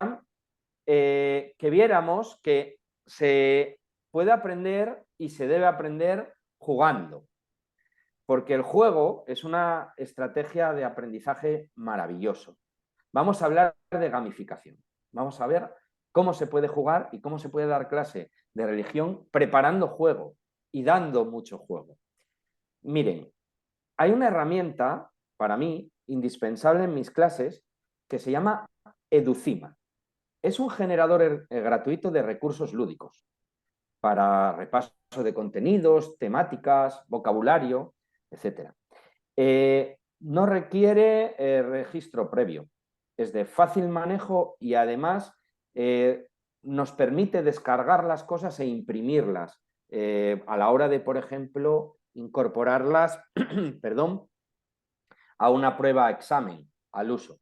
que viéramos que se puede aprender y se debe aprender jugando, porque el juego es una estrategia de aprendizaje maravilloso. Vamos a hablar de gamificación. Vamos a ver cómo se puede jugar y cómo se puede dar clase de religión preparando juego y dando mucho juego. Miren, hay una herramienta para mí indispensable en mis clases que se llama Educima. Es un generador gratuito de recursos lúdicos para repaso de contenidos, temáticas, vocabulario, etc. No requiere registro previo, es de fácil manejo y además nos permite descargar las cosas e imprimirlas a la hora de, por ejemplo, incorporarlas perdón, a una prueba examen, al uso.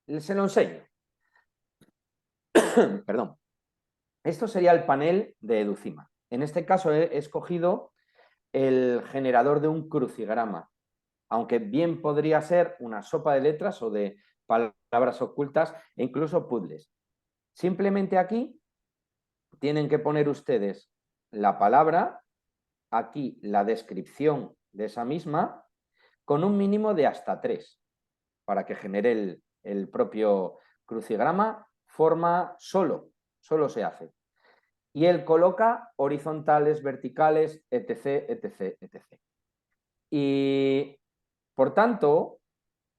Se lo enseño. Perdón. Esto sería el panel de Educima. En este caso he escogido el generador de un crucigrama, aunque bien podría ser una sopa de letras o de palabras ocultas e incluso puzzles. Simplemente aquí tienen que poner ustedes la palabra, aquí la descripción de esa misma, con un mínimo de hasta 3, para que genere el propio crucigrama, forma solo se hace. Y él coloca horizontales, verticales, etc, etc, etc. Y, por tanto,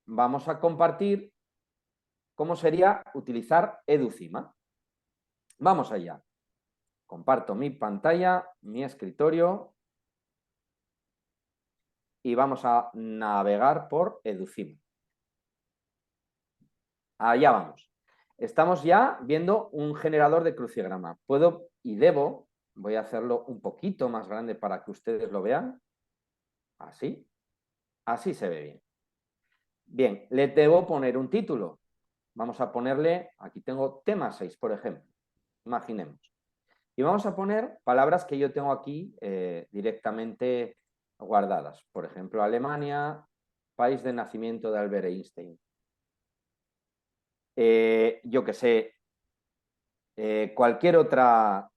vamos a compartir cómo sería utilizar Educima. Vamos allá. Comparto mi pantalla, mi escritorio y vamos a navegar por Educima. Allá vamos. Estamos ya viendo un generador de crucigrama. Puedo y debo, voy a hacerlo un poquito más grande para que ustedes lo vean. Así. Así se ve bien. Bien, le debo poner un título. Vamos a ponerle, aquí tengo tema 6, por ejemplo. Imaginemos. Y vamos a poner palabras que yo tengo aquí directamente guardadas. Por ejemplo, Alemania, país de nacimiento de Albert Einstein. Yo que sé, cualquier otra.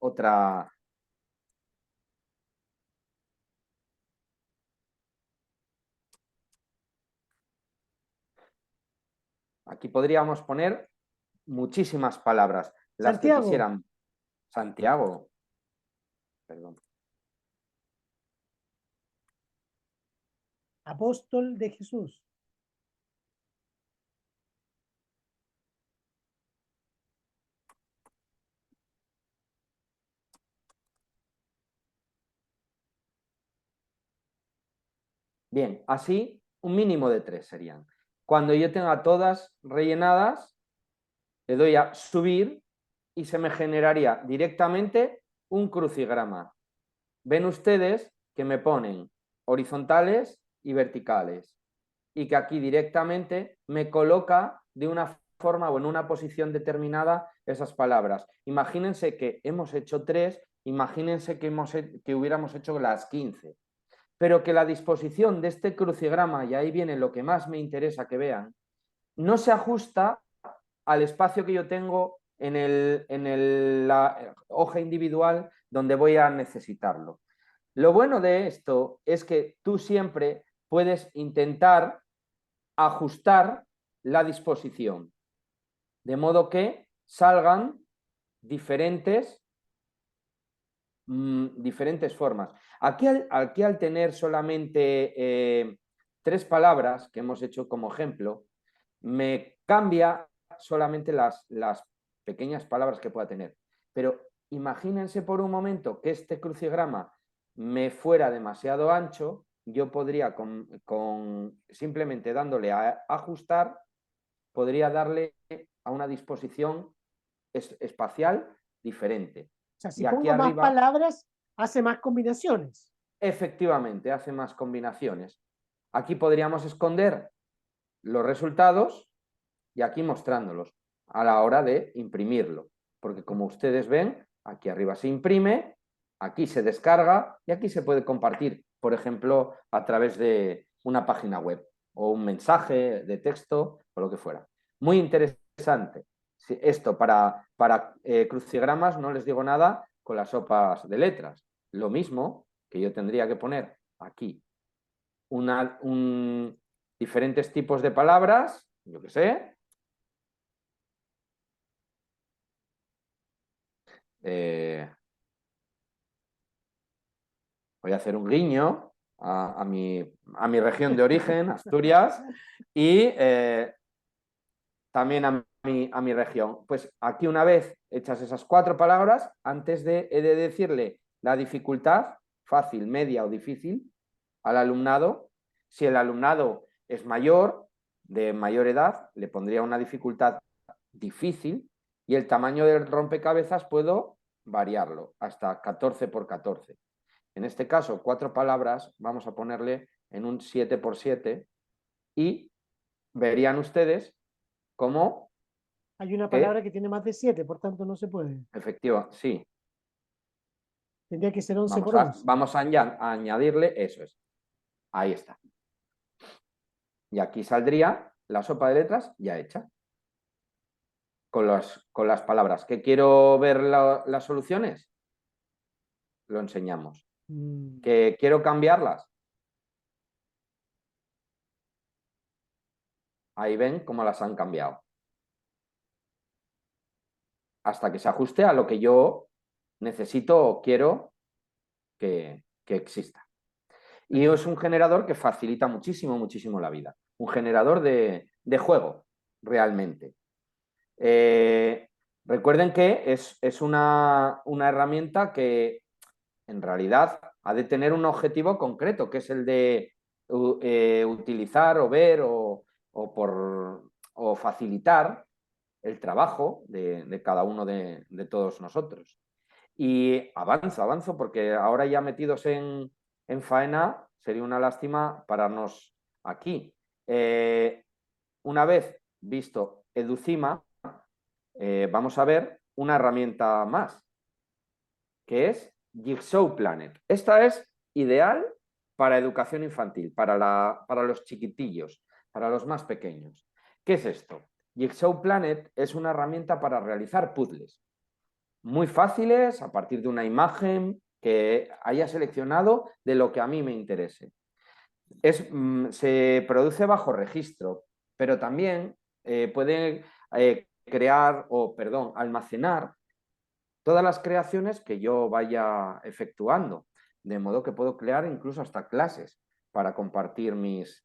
Aquí podríamos poner muchísimas palabras, las Santiago. que quisieran. Santiago, perdón. Apóstol de Jesús. Bien, así un mínimo de 3 serían. Cuando yo tenga todas rellenadas, le doy a subir y se me generaría directamente un crucigrama. Ven ustedes que me ponen horizontales y verticales y que aquí directamente me coloca de una forma o en una posición determinada esas palabras. Imagínense que hemos hecho 3, imagínense que hubiéramos hecho las 15, pero que la disposición de este crucigrama, y ahí viene lo que más me interesa que vean, no se ajusta al espacio que yo tengo en la hoja individual donde voy a necesitarlo. Lo bueno de esto es que tú siempre puedes intentar ajustar la disposición, de modo que salgan diferentes formas. Aquí al tener solamente 3 palabras que hemos hecho como ejemplo, me cambia solamente las pequeñas palabras que pueda tener. Pero imagínense por un momento que este crucigrama me fuera demasiado ancho, yo podría simplemente dándole a ajustar, podría darle a una disposición espacial diferente. O sea, si Y aquí pongo más arriba, palabras, hace más combinaciones. efectivamente, hace más combinaciones. Aquí podríamos esconder los resultados y aquí mostrándolos a la hora de imprimirlo. Porque como ustedes ven, aquí arriba se imprime, aquí se descarga y aquí se puede compartir, por ejemplo, a través de una página web o un mensaje de texto o lo que fuera. Muy interesante. Esto para crucigramas no les digo nada con las sopas de letras. Lo mismo que yo tendría que poner aquí diferentes tipos de palabras, yo qué sé. Voy a hacer un guiño a mi región de origen, Asturias, y también a a mi región. Pues aquí una vez hechas esas 4 palabras, antes he de decirle la dificultad, fácil, media o difícil, al alumnado. Si el alumnado es mayor, de mayor edad, le pondría una dificultad difícil y el tamaño del rompecabezas puedo variarlo hasta 14 por 14. En este caso, 4 palabras, vamos a ponerle en un 7 por 7 y verían ustedes cómo... Hay una palabra que tiene más de 7, por tanto no se puede. Efectivo, sí. Tendría que ser 11 por 11. Vamos a añadirle, eso es. Ahí está. Y aquí saldría la sopa de letras ya hecha. Con las palabras. ¿Que quiero ver las soluciones? Lo enseñamos. ¿Que quiero cambiarlas? Ahí ven cómo las han cambiado. Hasta que se ajuste a lo que yo necesito o quiero que exista. Y es un generador que facilita muchísimo, muchísimo la vida. Un generador de juego, realmente. Recuerden que es una herramienta que en realidad ha de tener un objetivo concreto, que es el de utilizar o ver o facilitar el trabajo de cada uno de todos nosotros. Y avanzo, porque ahora ya metidos en faena sería una lástima pararnos aquí. Una vez visto Educima, vamos a ver una herramienta más, que es Jigsaw Planet. Esta es ideal para educación infantil, para los chiquitillos, para los más pequeños. ¿Qué es esto? Jigsaw Planet es una herramienta para realizar puzzles muy fáciles a partir de una imagen que haya seleccionado de lo que a mí me interese. Se produce bajo registro, pero también puede almacenar todas las creaciones que yo vaya efectuando, de modo que puedo crear incluso hasta clases para compartir mis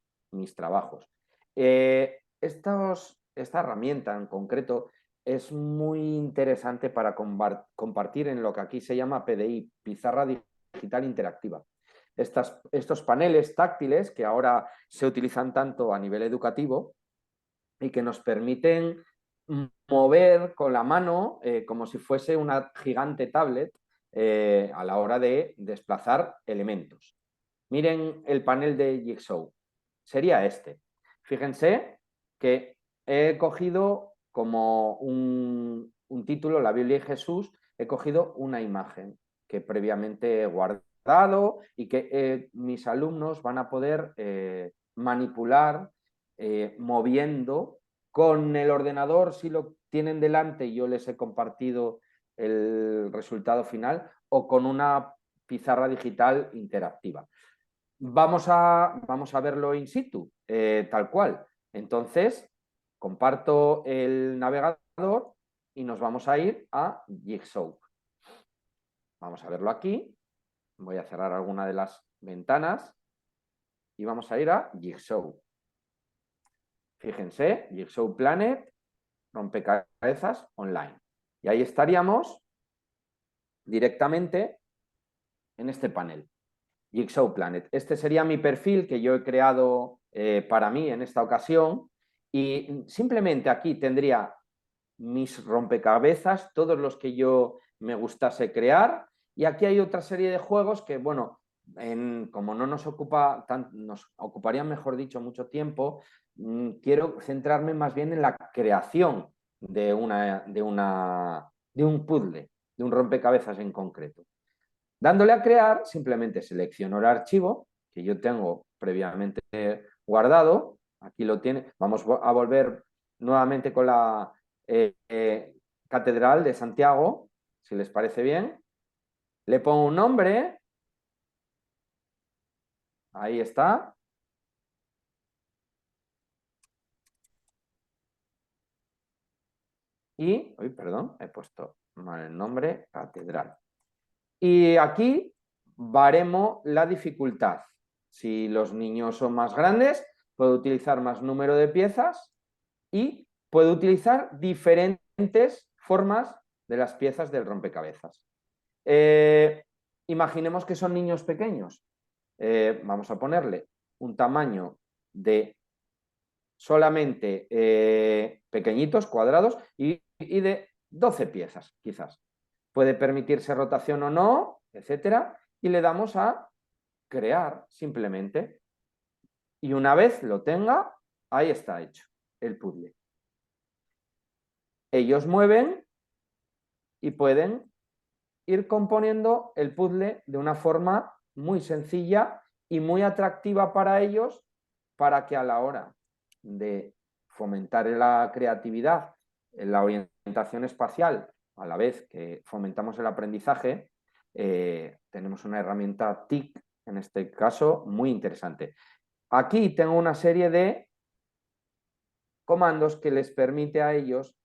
trabajos. Esta herramienta en concreto es muy interesante para compartir en lo que aquí se llama PDI, Pizarra Digital Interactiva. Estos paneles táctiles que ahora se utilizan tanto a nivel educativo y que nos permiten mover con la mano como si fuese una gigante tablet a la hora de desplazar elementos. Miren el panel de Jigsaw. Sería este. Fíjense que he cogido como un título, la Biblia y Jesús, he cogido una imagen que previamente he guardado y que mis alumnos van a poder manipular moviendo con el ordenador, si lo tienen delante y yo les he compartido el resultado final, o con una pizarra digital interactiva. Vamos a verlo in situ, tal cual. Entonces, comparto el navegador y nos vamos a ir a Jigsaw. Vamos a verlo aquí. Voy a cerrar alguna de las ventanas y vamos a ir a Jigsaw. Fíjense, Jigsaw Planet, rompecabezas online. Y ahí estaríamos directamente en este panel. Jigsaw Planet. Este sería mi perfil que yo he creado para mí en esta ocasión y simplemente aquí tendría mis rompecabezas, todos los que yo me gustase crear, y aquí hay otra serie de juegos que, bueno, como no nos ocuparía, mejor dicho, mucho tiempo, quiero centrarme más bien en la creación de un puzzle, de un rompecabezas en concreto. Dándole a crear, simplemente selecciono el archivo que yo tengo previamente guardado. Aquí lo tiene. Vamos a volver nuevamente con la Catedral de Santiago, si les parece bien. Le pongo un nombre. Ahí está. Y, perdón, he puesto mal el nombre, Catedral. Y aquí baremo la dificultad. Si los niños son más grandes, puedo utilizar más número de piezas y puede utilizar diferentes formas de las piezas del rompecabezas. Imaginemos que son niños pequeños. Vamos a ponerle un tamaño de solamente pequeñitos, cuadrados, y de 12 piezas, quizás. Puede permitirse rotación o no, etcétera, y le damos a crear simplemente. Y una vez lo tenga, ahí está hecho el puzzle. Ellos mueven y pueden ir componiendo el puzzle de una forma muy sencilla y muy atractiva para ellos, para que a la hora de fomentar la creatividad, la orientación espacial, a la vez que fomentamos el aprendizaje, tenemos una herramienta TIC, en este caso, muy interesante. Aquí tengo una serie de comandos que les permite a ellos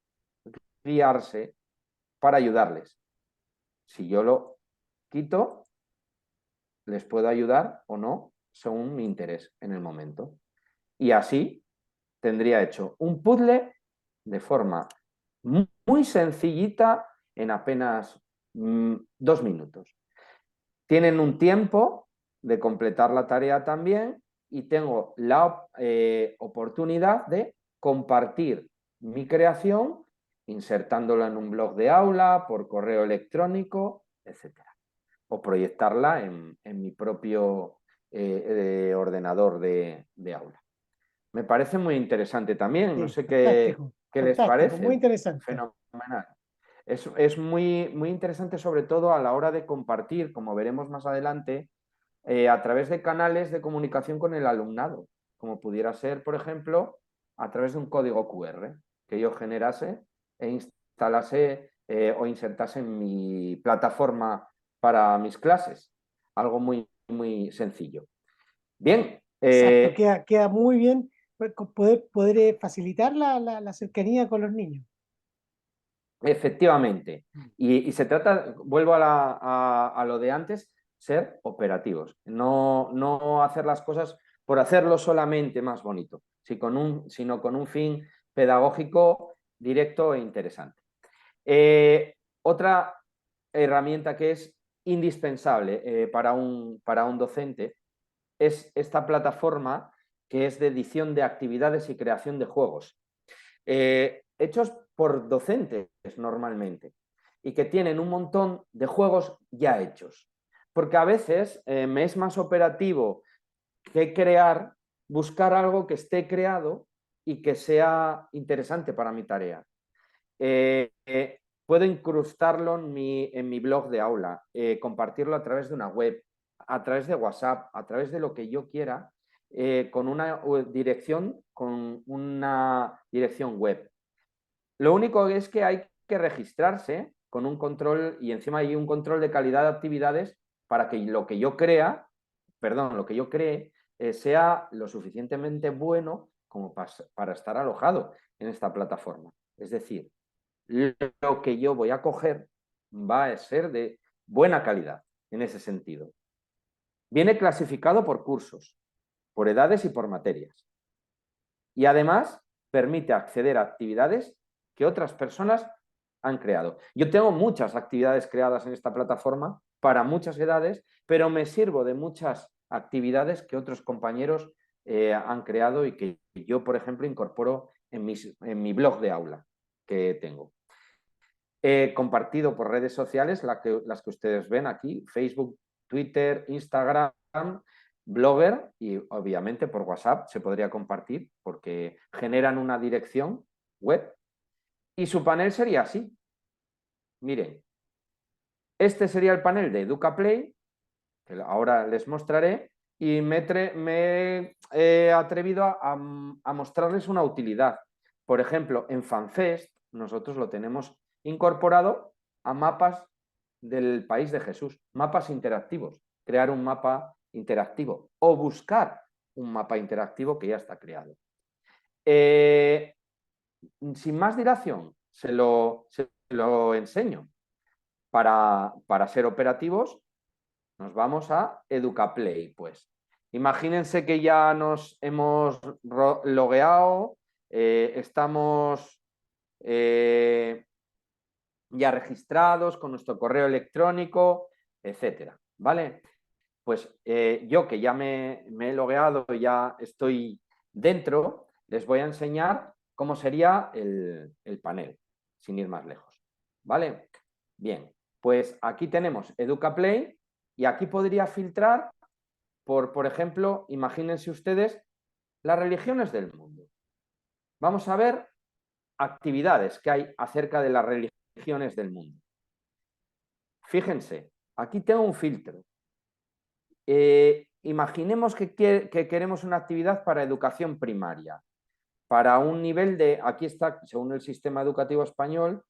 guiarse para ayudarles. Si yo lo quito, les puedo ayudar o no, según mi interés en el momento. Y así tendría hecho un puzzle de forma muy sencillita en apenas 2 minutos. Tienen un tiempo de completar la tarea también y tengo la oportunidad de compartir mi creación insertándola en un blog de aula, por correo electrónico, etcétera. O proyectarla en mi propio ordenador de aula. Me parece muy interesante también, no Sí, sé fantástico, qué les fantástico, muy parece. interesante. Fenomenal. Es muy interesante, sobre todo a la hora de compartir, como veremos más adelante, a través de canales de comunicación con el alumnado, como pudiera ser, por ejemplo, a través de un código QR que yo generase e instalase o insertase en mi plataforma para mis clases. Algo muy sencillo. Bien. Exacto, queda muy bien poder facilitar la cercanía con los niños. Efectivamente. Y se trata, vuelvo a lo de antes, ser operativos. No hacer las cosas por hacerlo solamente más bonito, sino con un fin pedagógico directo e interesante. Otra herramienta que es indispensable para un docente es esta plataforma que es de edición de actividades y creación de juegos. Hechos por docentes normalmente y que tienen un montón de juegos ya hechos. Porque a veces me es más operativo que buscar algo que esté creado y que sea interesante para mi tarea. Puedo incrustarlo en mi blog de aula, compartirlo a través de una web, a través de WhatsApp, a través de lo que yo quiera, con una dirección web. Lo único es que hay que registrarse con un control y encima hay un control de calidad de actividades para que lo que yo cree sea lo suficientemente bueno como para estar alojado en esta plataforma. Es decir, lo que yo voy a coger va a ser de buena calidad en ese sentido. Viene clasificado por cursos, por edades y por materias. Y además permite acceder a actividades que otras personas han creado. Yo tengo muchas actividades creadas en esta plataforma para muchas edades, pero me sirvo de muchas actividades que otros compañeros han creado y que yo, por ejemplo, incorporo en mi blog de aula que tengo. He compartido por redes sociales las que ustedes ven aquí, Facebook, Twitter, Instagram, Blogger y obviamente por WhatsApp se podría compartir porque generan una dirección web y su panel sería así. Miren, este sería el panel de EducaPlay, que ahora les mostraré, y me he atrevido a mostrarles una utilidad. Por ejemplo, en FanFest nosotros lo tenemos incorporado a mapas del país de Jesús, mapas interactivos, crear un mapa interactivo o buscar un mapa interactivo que ya está creado. Sin más dilación, se lo enseño. Para ser operativos, nos vamos a EducaPlay, pues. Imagínense que ya nos hemos logueado, estamos ya registrados con nuestro correo electrónico, etcétera, ¿vale? Pues yo que ya me he logueado y ya estoy dentro, les voy a enseñar cómo sería el panel, sin ir más lejos, ¿vale? Bien, pues aquí tenemos EducaPlay y aquí podría filtrar por ejemplo, imagínense ustedes las religiones del mundo. Vamos a ver actividades que hay acerca de las religiones del mundo. Fíjense, aquí tengo un filtro. Imaginemos que queremos una actividad para educación primaria, para un nivel de, aquí está, según el sistema educativo español,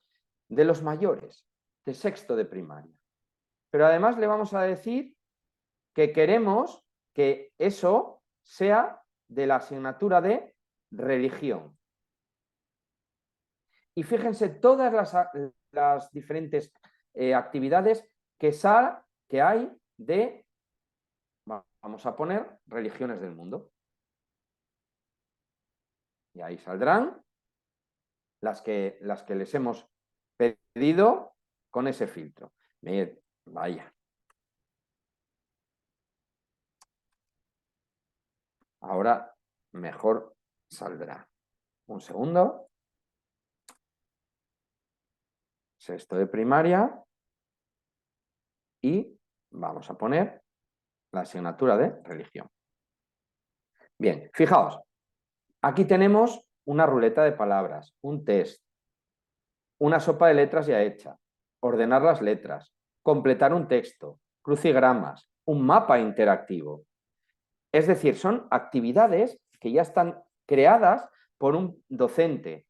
de los mayores, de sexto de primaria. Pero además le vamos a decir que queremos que eso sea de la asignatura de religión. Y fíjense todas las diferentes actividades que hay de, vamos a poner, religiones del mundo. Y ahí saldrán las que les hemos pedido con ese filtro. Vaya. Ahora mejor saldrá. Un segundo. Sexto de primaria. Y vamos a poner la asignatura de religión. Bien, fijaos. Aquí tenemos una ruleta de palabras, un test, una sopa de letras ya hecha, ordenar las letras, completar un texto, crucigramas, un mapa interactivo. Es decir, son actividades que ya están creadas por un docente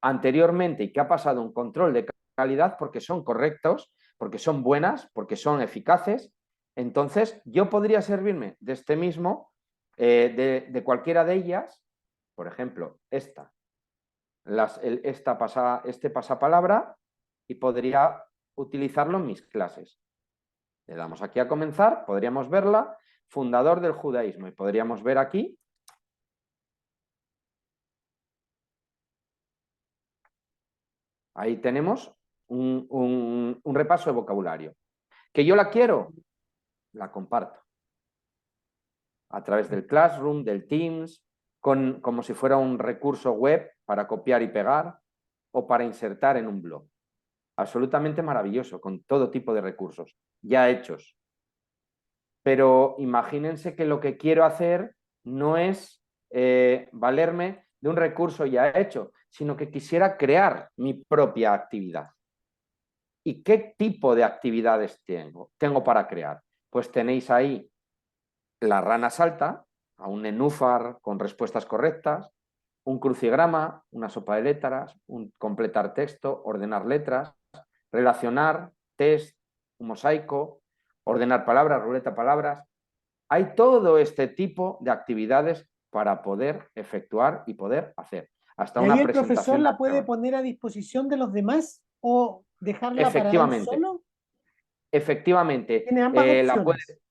anteriormente y que ha pasado un control de calidad porque son correctos, porque son buenas, porque son eficaces. Entonces, yo podría servirme de este mismo, de cualquiera de ellas, por ejemplo, este pasapalabra, y podría utilizarlo en mis clases. Le damos aquí a comenzar, podríamos verla, fundador del judaísmo, y podríamos ver aquí ahí tenemos un repaso de vocabulario. ¿Que yo la quiero? La comparto. A través del Classroom, del Teams, como si fuera un recurso web para copiar y pegar o para insertar en un blog. Absolutamente maravilloso, con todo tipo de recursos ya hechos. Pero imagínense que lo que quiero hacer no es valerme de un recurso ya hecho, sino que quisiera crear mi propia actividad. ¿Y qué tipo de actividades tengo para crear? Pues tenéis ahí la rana salta, a un nenúfar con respuestas correctas, un crucigrama, una sopa de letras, un completar texto, ordenar letras, relacionar, test, un mosaico, ordenar palabras, ruleta palabras. Hay todo este tipo de actividades para poder efectuar y poder hacer. Hasta ¿Y ahí una el profesor presentación. la puede poner a disposición de los demás o dejarla para él Efectivamente, solo? efectivamente. Tiene ambas La puede, opciones.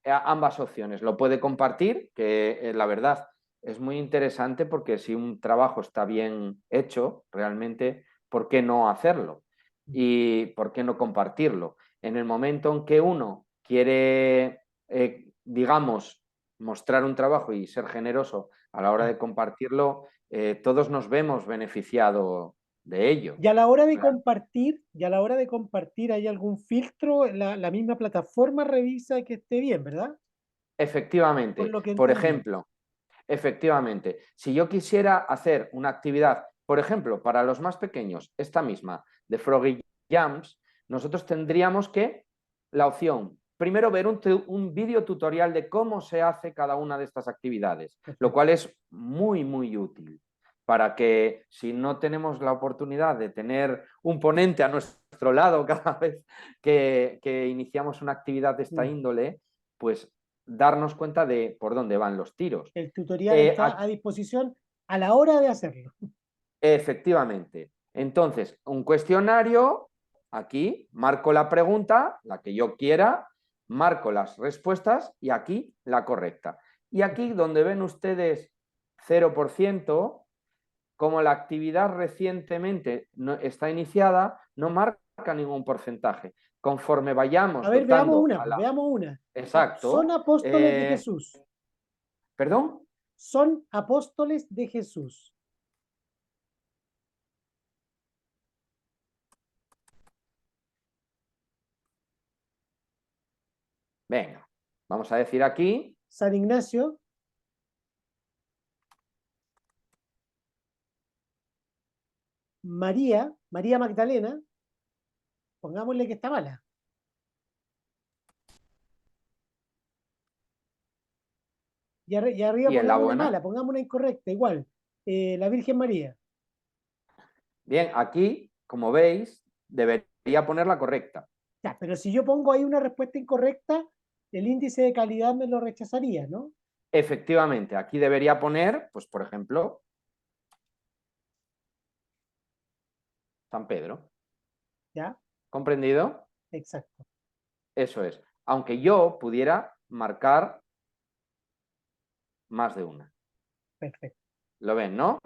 ambas opciones. Lo puede compartir, que la verdad es muy interesante porque si un trabajo está bien hecho, realmente, ¿por qué no hacerlo? ¿Y por qué no compartirlo? En el momento en que uno quiere, digamos, mostrar un trabajo y ser generoso a la hora de compartirlo, todos nos vemos beneficiados de ello. Y a la hora de compartir, ¿hay algún filtro? La misma plataforma revisa que esté bien, ¿verdad? Por Efectivamente, lo que por entendí. ejemplo, efectivamente, si yo quisiera hacer una actividad, por ejemplo, para los más pequeños, esta misma de Froggy Jams, nosotros tendríamos que la opción, primero ver un vídeo tutorial de cómo se hace cada una de estas actividades, lo cual es muy, muy útil para que si no tenemos la oportunidad de tener un ponente a nuestro lado cada vez que iniciamos una actividad de esta índole, pues darnos cuenta de por dónde van los tiros. El tutorial está a disposición a la hora de hacerlo. Efectivamente. Entonces, un cuestionario, aquí marco la pregunta, la que yo quiera, marco las respuestas y aquí la correcta. Y aquí donde ven ustedes 0%, como la actividad recientemente no, está iniciada, no marca ningún porcentaje. Conforme vayamos A ver, veamos dotando una, a pues, la... veamos una. Son Exacto. apóstoles de Jesús. ¿Perdón? Son apóstoles de Jesús. Venga, vamos a decir aquí. San Ignacio. María Magdalena. Pongámosle que está mala. Y arriba ¿Y en la pongamos una buena? mala, pongamos una incorrecta, igual. La Virgen María. Bien, aquí, como veis, debería poner la correcta. Ya, pero si yo pongo ahí una respuesta incorrecta, el índice de calidad me lo rechazaría, ¿no? Efectivamente, aquí debería poner, pues por ejemplo, San Pedro. ¿Ya? ¿Comprendido? Exacto. Eso es. Aunque yo pudiera marcar más de una. Perfecto. ¿Lo ven, no?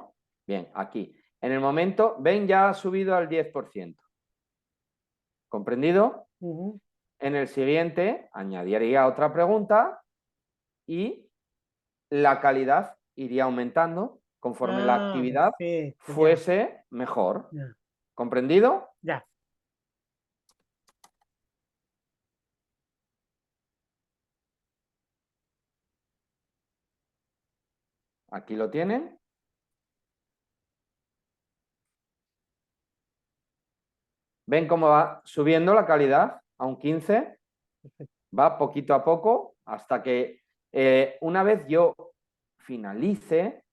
Bien, aquí. En el momento, ven, ya ha subido al 10%. ¿Comprendido? En el siguiente, añadiría otra pregunta y la calidad iría aumentando conforme la actividad Perfecto. fuese mejor. Ya. ¿Comprendido? Ya. Aquí lo tienen. ¿Ven cómo va subiendo la calidad a un 15? Perfecto. Va poquito a poco hasta que una vez yo finalice,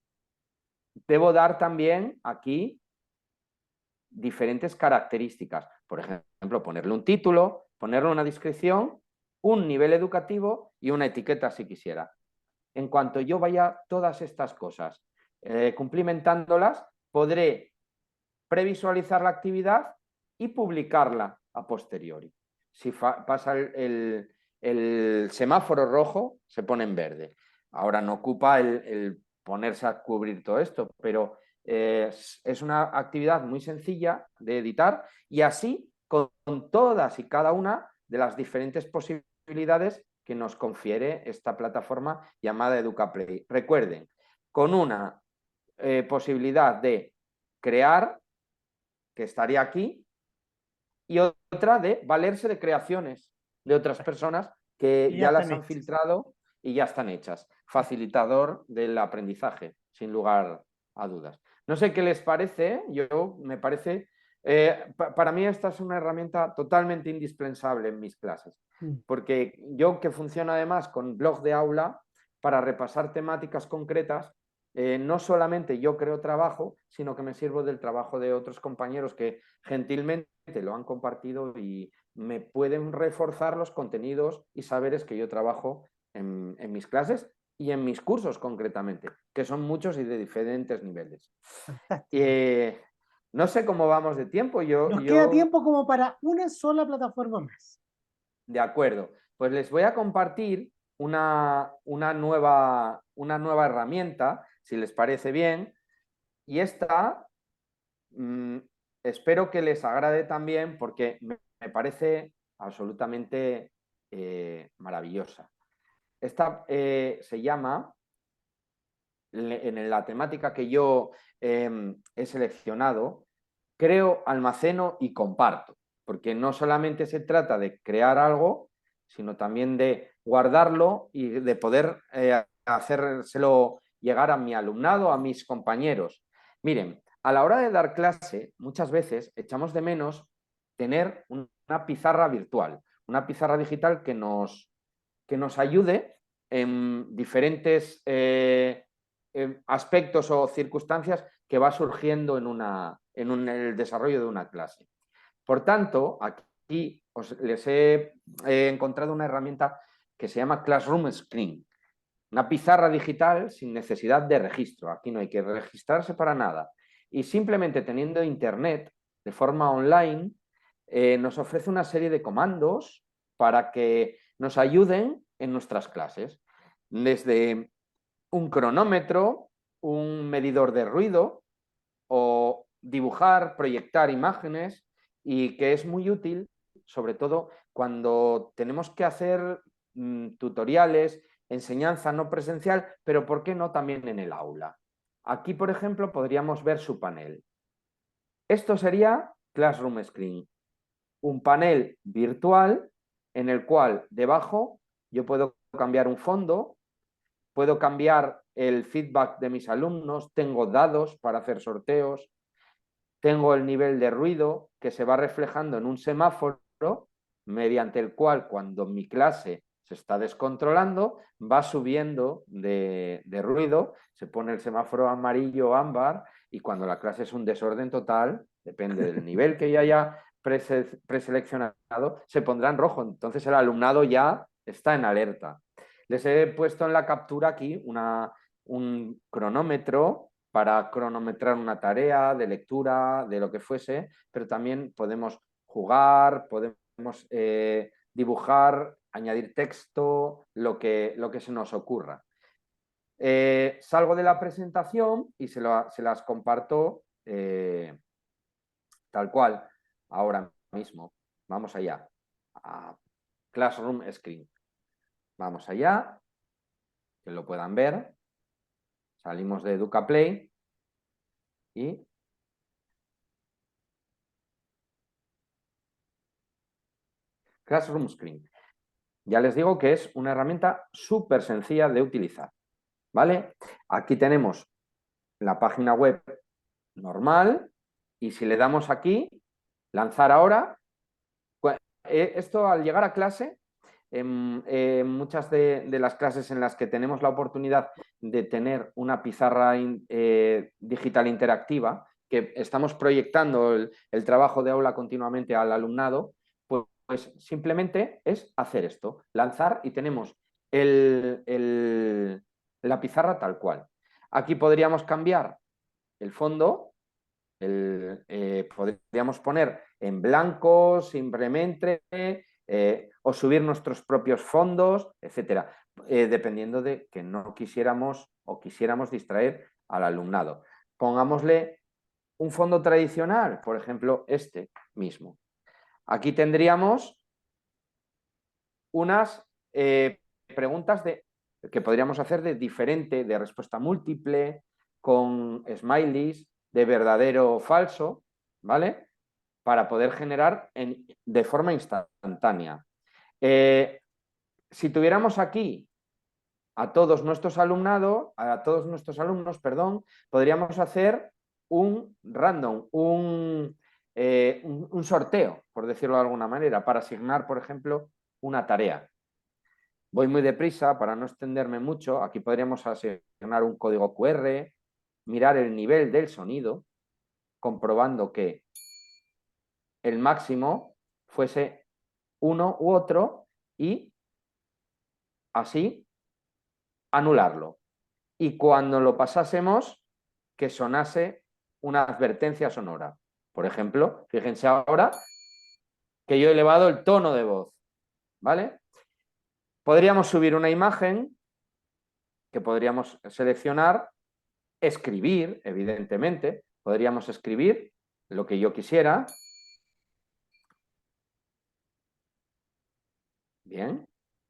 debo dar también aquí diferentes características. Por ejemplo, ponerle un título, ponerle una descripción, un nivel educativo y una etiqueta si quisiera. En cuanto yo vaya todas estas cosas cumplimentándolas, podré previsualizar la actividad y publicarla a posteriori. Si pasa el semáforo rojo, se pone en verde. Ahora no ocupa el ponerse a cubrir todo esto, pero es una actividad muy sencilla de editar y así con todas y cada una de las diferentes posibilidades que nos confiere esta plataforma llamada EducaPlay. Recuerden, con una posibilidad de crear, que estaría aquí, y otra de valerse de creaciones de otras personas que Y ya ya están las han hechas. filtrado y ya están hechas. Facilitador del aprendizaje, sin lugar a dudas. No sé qué les parece, me parece, para mí esta es una herramienta totalmente indispensable en mis clases, porque yo que funciono además con blog de aula para repasar temáticas concretas, no solamente yo creo trabajo, sino que me sirvo del trabajo de otros compañeros que gentilmente lo han compartido y me pueden reforzar los contenidos y saberes que yo trabajo en mis clases y en mis cursos concretamente, que son muchos y de diferentes niveles. Fantástico. No sé cómo vamos de tiempo. Nos queda tiempo como para una sola plataforma más. De acuerdo. Pues les voy a compartir una nueva herramienta, si les parece bien. Y esta espero que les agrade también porque me parece absolutamente maravillosa. Esta se llama, en la temática que yo he seleccionado, creo, almaceno y comparto, porque no solamente se trata de crear algo, sino también de guardarlo y de poder hacérselo llegar a mi alumnado, a mis compañeros. Miren, a la hora de dar clase, muchas veces echamos de menos tener una pizarra virtual, una pizarra digital que nos ayude en diferentes aspectos o circunstancias que va surgiendo en el desarrollo de una clase. Por tanto, aquí les he encontrado una herramienta que se llama Classroom Screen, una pizarra digital sin necesidad de registro. Aquí no hay que registrarse para nada. Y simplemente teniendo internet de forma online, nos ofrece una serie de comandos para que nos ayuden en nuestras clases. Desde un cronómetro, un medidor de ruido, o dibujar, proyectar imágenes y que es muy útil, sobre todo cuando tenemos que hacer tutoriales, enseñanza no presencial, pero ¿por qué no también en el aula? Aquí, por ejemplo, podríamos ver su panel. Esto sería Classroom Screen, un panel virtual en el cual debajo yo puedo cambiar un fondo, puedo cambiar el feedback de mis alumnos, tengo dados para hacer sorteos, tengo el nivel de ruido que se va reflejando en un semáforo mediante el cual cuando mi clase se está descontrolando va subiendo de ruido, se pone el semáforo amarillo o ámbar y cuando la clase es un desorden total, depende del nivel que yo haya preseleccionado, se pondrá en rojo. Entonces el alumnado ya está en alerta. Les he puesto en la captura aquí un cronómetro para cronometrar una tarea de lectura, de lo que fuese, pero también podemos jugar, podemos dibujar, añadir texto, lo que se nos ocurra. Salgo de la presentación y se las comparto tal cual, ahora mismo. Vamos allá, a Classroom Screen. Vamos allá, que lo puedan ver. Salimos de EducaPlay y Classroom Screen. Ya les digo que es una herramienta súper sencilla de utilizar, ¿vale? Aquí tenemos la página web normal y si le damos aquí, lanzar ahora, esto al llegar a clase, en muchas de las clases en las que tenemos la oportunidad de tener una pizarra digital interactiva, que estamos proyectando el trabajo de aula continuamente al alumnado, pues simplemente es hacer esto, lanzar y tenemos la pizarra tal cual. Aquí podríamos cambiar el fondo, podríamos poner en blanco, simplemente, o subir nuestros propios fondos, etcétera, dependiendo de que no quisiéramos o quisiéramos distraer al alumnado. Pongámosle un fondo tradicional, por ejemplo, este mismo. Aquí tendríamos unas preguntas que podríamos hacer de respuesta múltiple, con smileys, de verdadero o falso, ¿vale? Para poder generar de forma instantánea. Si tuviéramos aquí a todos nuestros alumnos, podríamos hacer un random, un sorteo, por decirlo de alguna manera, para asignar, por ejemplo, una tarea. Voy muy deprisa para no extenderme mucho. Aquí podríamos asignar un código QR, mirar el nivel del sonido, comprobando que el máximo fuese uno u otro y así anularlo. Y cuando lo pasásemos, que sonase una advertencia sonora. Por ejemplo, fíjense ahora que yo he elevado el tono de voz, ¿vale? Podríamos subir una imagen que podríamos seleccionar, escribir, evidentemente, podríamos escribir lo que yo quisiera. Bien,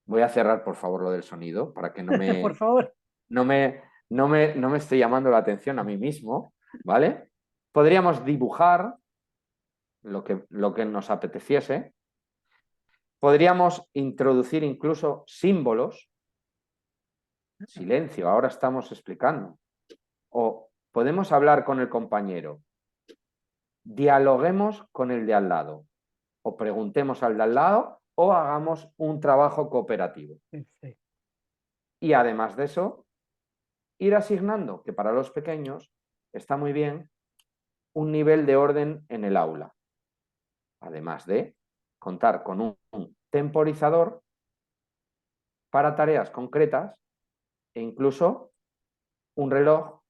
voy a cerrar por favor lo del sonido para que Por favor. no me esté llamando la atención a mí mismo, ¿vale? Podríamos dibujar lo que nos apeteciese. Podríamos introducir incluso símbolos. Silencio, ahora estamos explicando. O podemos hablar con el compañero. Dialoguemos con el de al lado. O preguntemos al de al lado o hagamos un trabajo cooperativo. Sí. Y además de eso, ir asignando, que para los pequeños está muy bien, un nivel de orden en el aula. Además de contar con un temporizador para tareas concretas e incluso un reloj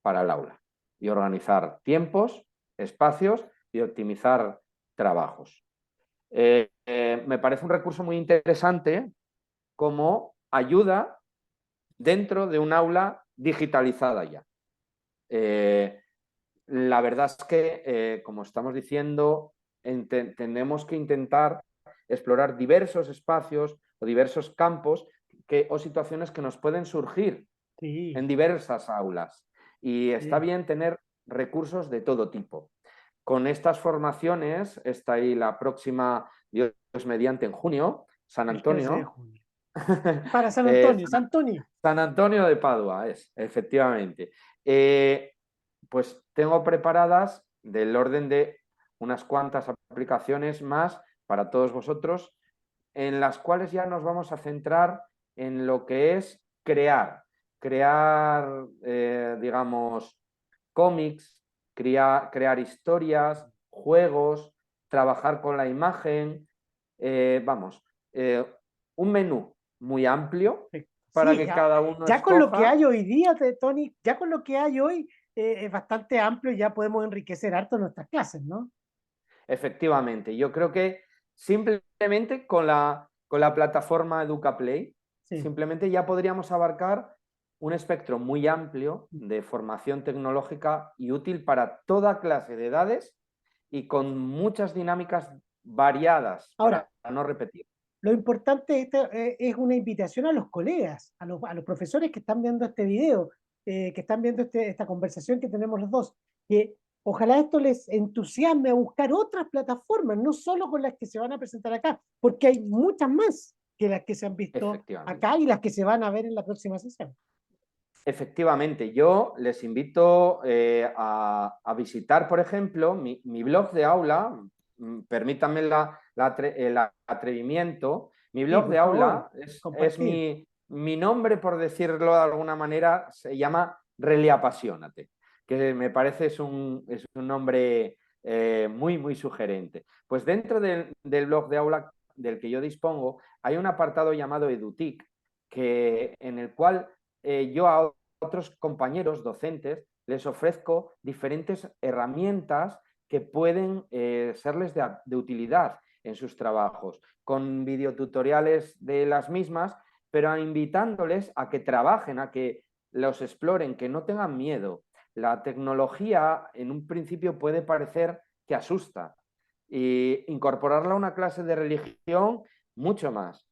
para el aula y organizar tiempos, espacios y optimizar trabajos. Me parece un recurso muy interesante como ayuda dentro de un aula digitalizada ya. la verdad es que, como estamos diciendo, tenemos que intentar explorar diversos espacios o diversos campos o situaciones que nos pueden surgir Sí, en diversas aulas. Y está sí, bien tener recursos de todo tipo. Con estas formaciones, está ahí la próxima, Dios mediante, en junio, San el 13 de Antonio. junio. Para San eh, Antonio, San Antonio. San Antonio de Padua es, efectivamente. Pues tengo preparadas del orden de unas cuantas aplicaciones más para todos vosotros, en las cuales ya nos vamos a centrar en lo que es crear, digamos, cómics, crear historias, juegos, trabajar con la imagen, vamos, un menú muy amplio para Sí, que cada uno ya con lo que escoja. hay hoy día, Tony, ya con lo que hay hoy es bastante amplio y ya podemos enriquecer harto nuestras clases, ¿no? Efectivamente, yo creo que simplemente con la plataforma EducaPlay, Sí. simplemente ya podríamos abarcar un espectro muy amplio de formación tecnológica y útil para toda clase de edades y con muchas dinámicas variadas Ahora, para no repetir. lo importante es una invitación a los colegas, a los profesores que están viendo este video, que están viendo esta conversación que tenemos los dos, que ojalá esto les entusiasme a buscar otras plataformas, no solo con las que se van a presentar acá, porque hay muchas más que las que se han visto Efectivamente. acá y las que se van a ver en la próxima sesión. Efectivamente, yo les invito a visitar, por ejemplo, mi blog de aula. Permítanme el atrevimiento. Mi Sí, blog por de favor, aula es compartir. mi nombre, por decirlo de alguna manera, se llama Reliapasionate, que me parece es un nombre muy, muy sugerente. Pues dentro del blog de aula del que yo dispongo, hay un apartado llamado EduTIC, en el cual yo a otros compañeros docentes les ofrezco diferentes herramientas que pueden serles de utilidad en sus trabajos, con videotutoriales de las mismas, pero invitándoles a que trabajen, a que los exploren, que no tengan miedo. La tecnología en un principio puede parecer que asusta, y incorporarla a una clase de religión mucho más.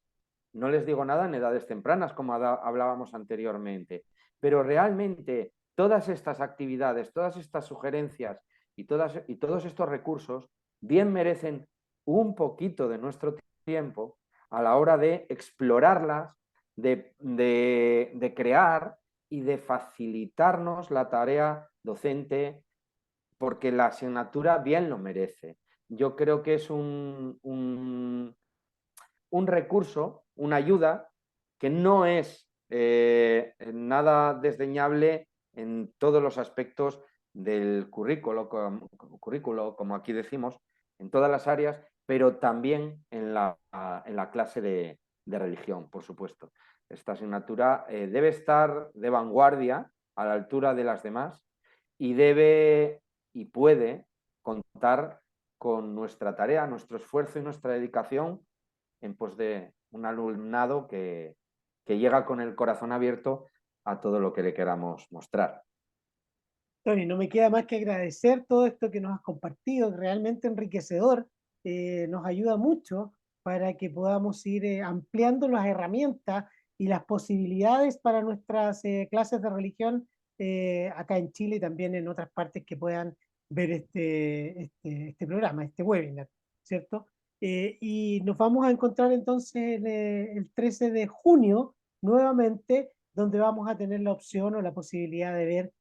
No les digo nada en edades tempranas, como hablábamos anteriormente, pero realmente todas estas actividades, todas estas sugerencias y todos estos recursos bien merecen un poquito de nuestro tiempo a la hora de explorarlas, de crear y de facilitarnos la tarea docente, porque la asignatura bien lo merece. Yo creo que es un recurso, una ayuda que no es nada desdeñable en todos los aspectos del currículo, como aquí decimos, en todas las áreas, pero también en la clase de religión, por supuesto. Esta asignatura debe estar de vanguardia, a la altura de las demás, y debe y puede contar con nuestra tarea, nuestro esfuerzo y nuestra dedicación en pos de un alumnado que llega con el corazón abierto a todo lo que le queramos mostrar. Tony, no me queda más que agradecer todo esto que nos has compartido, realmente enriquecedor, nos ayuda mucho para que podamos ir ampliando las herramientas y las posibilidades para nuestras clases de religión acá en Chile y también en otras partes que puedan ver este programa, este webinar, ¿cierto? Y nos vamos a encontrar entonces el 13 de junio nuevamente, donde vamos a tener la opción o la posibilidad de ver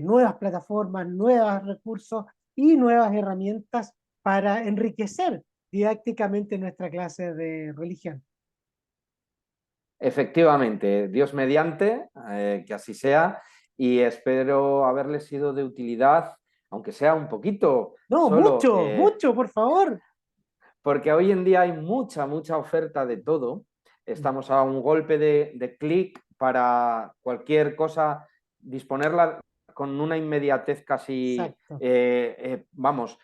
nuevas plataformas, nuevos recursos y nuevas herramientas para enriquecer didácticamente nuestra clase de religión. Efectivamente, Dios mediante, que así sea, y espero haberles sido de utilidad, aunque sea un poquito No, solo, mucho, mucho, por favor. porque hoy en día hay mucha, mucha oferta de todo. Estamos a un golpe de clic para cualquier cosa, disponerla con una inmediatez casi, Exacto. vamos,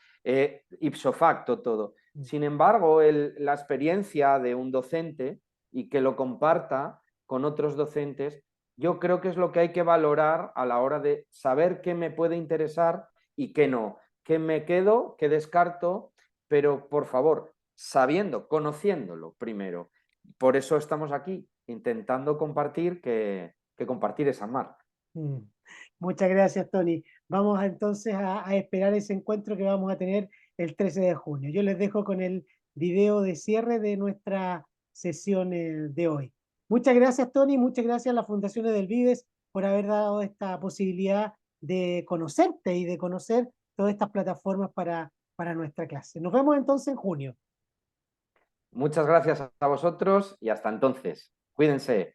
ipso facto todo. Sin embargo, la experiencia de un docente y que lo comparta con otros docentes, yo creo que es lo que hay que valorar a la hora de saber qué me puede interesar y qué no, qué me quedo, qué descarto, pero por favor, sabiendo, conociéndolo primero. Por eso estamos aquí, intentando compartir, que compartir es amar. Mm. Muchas gracias, Tony. Vamos entonces a esperar ese encuentro que vamos a tener el 13 de junio. Yo les dejo con el video de cierre de nuestra sesión de hoy. Muchas gracias, Tony. Muchas gracias a la Fundación Edelvives por haber dado esta posibilidad de conocerte y de conocer todas estas plataformas para nuestra clase. Nos vemos entonces en junio. Muchas gracias a vosotros y hasta entonces. Cuídense.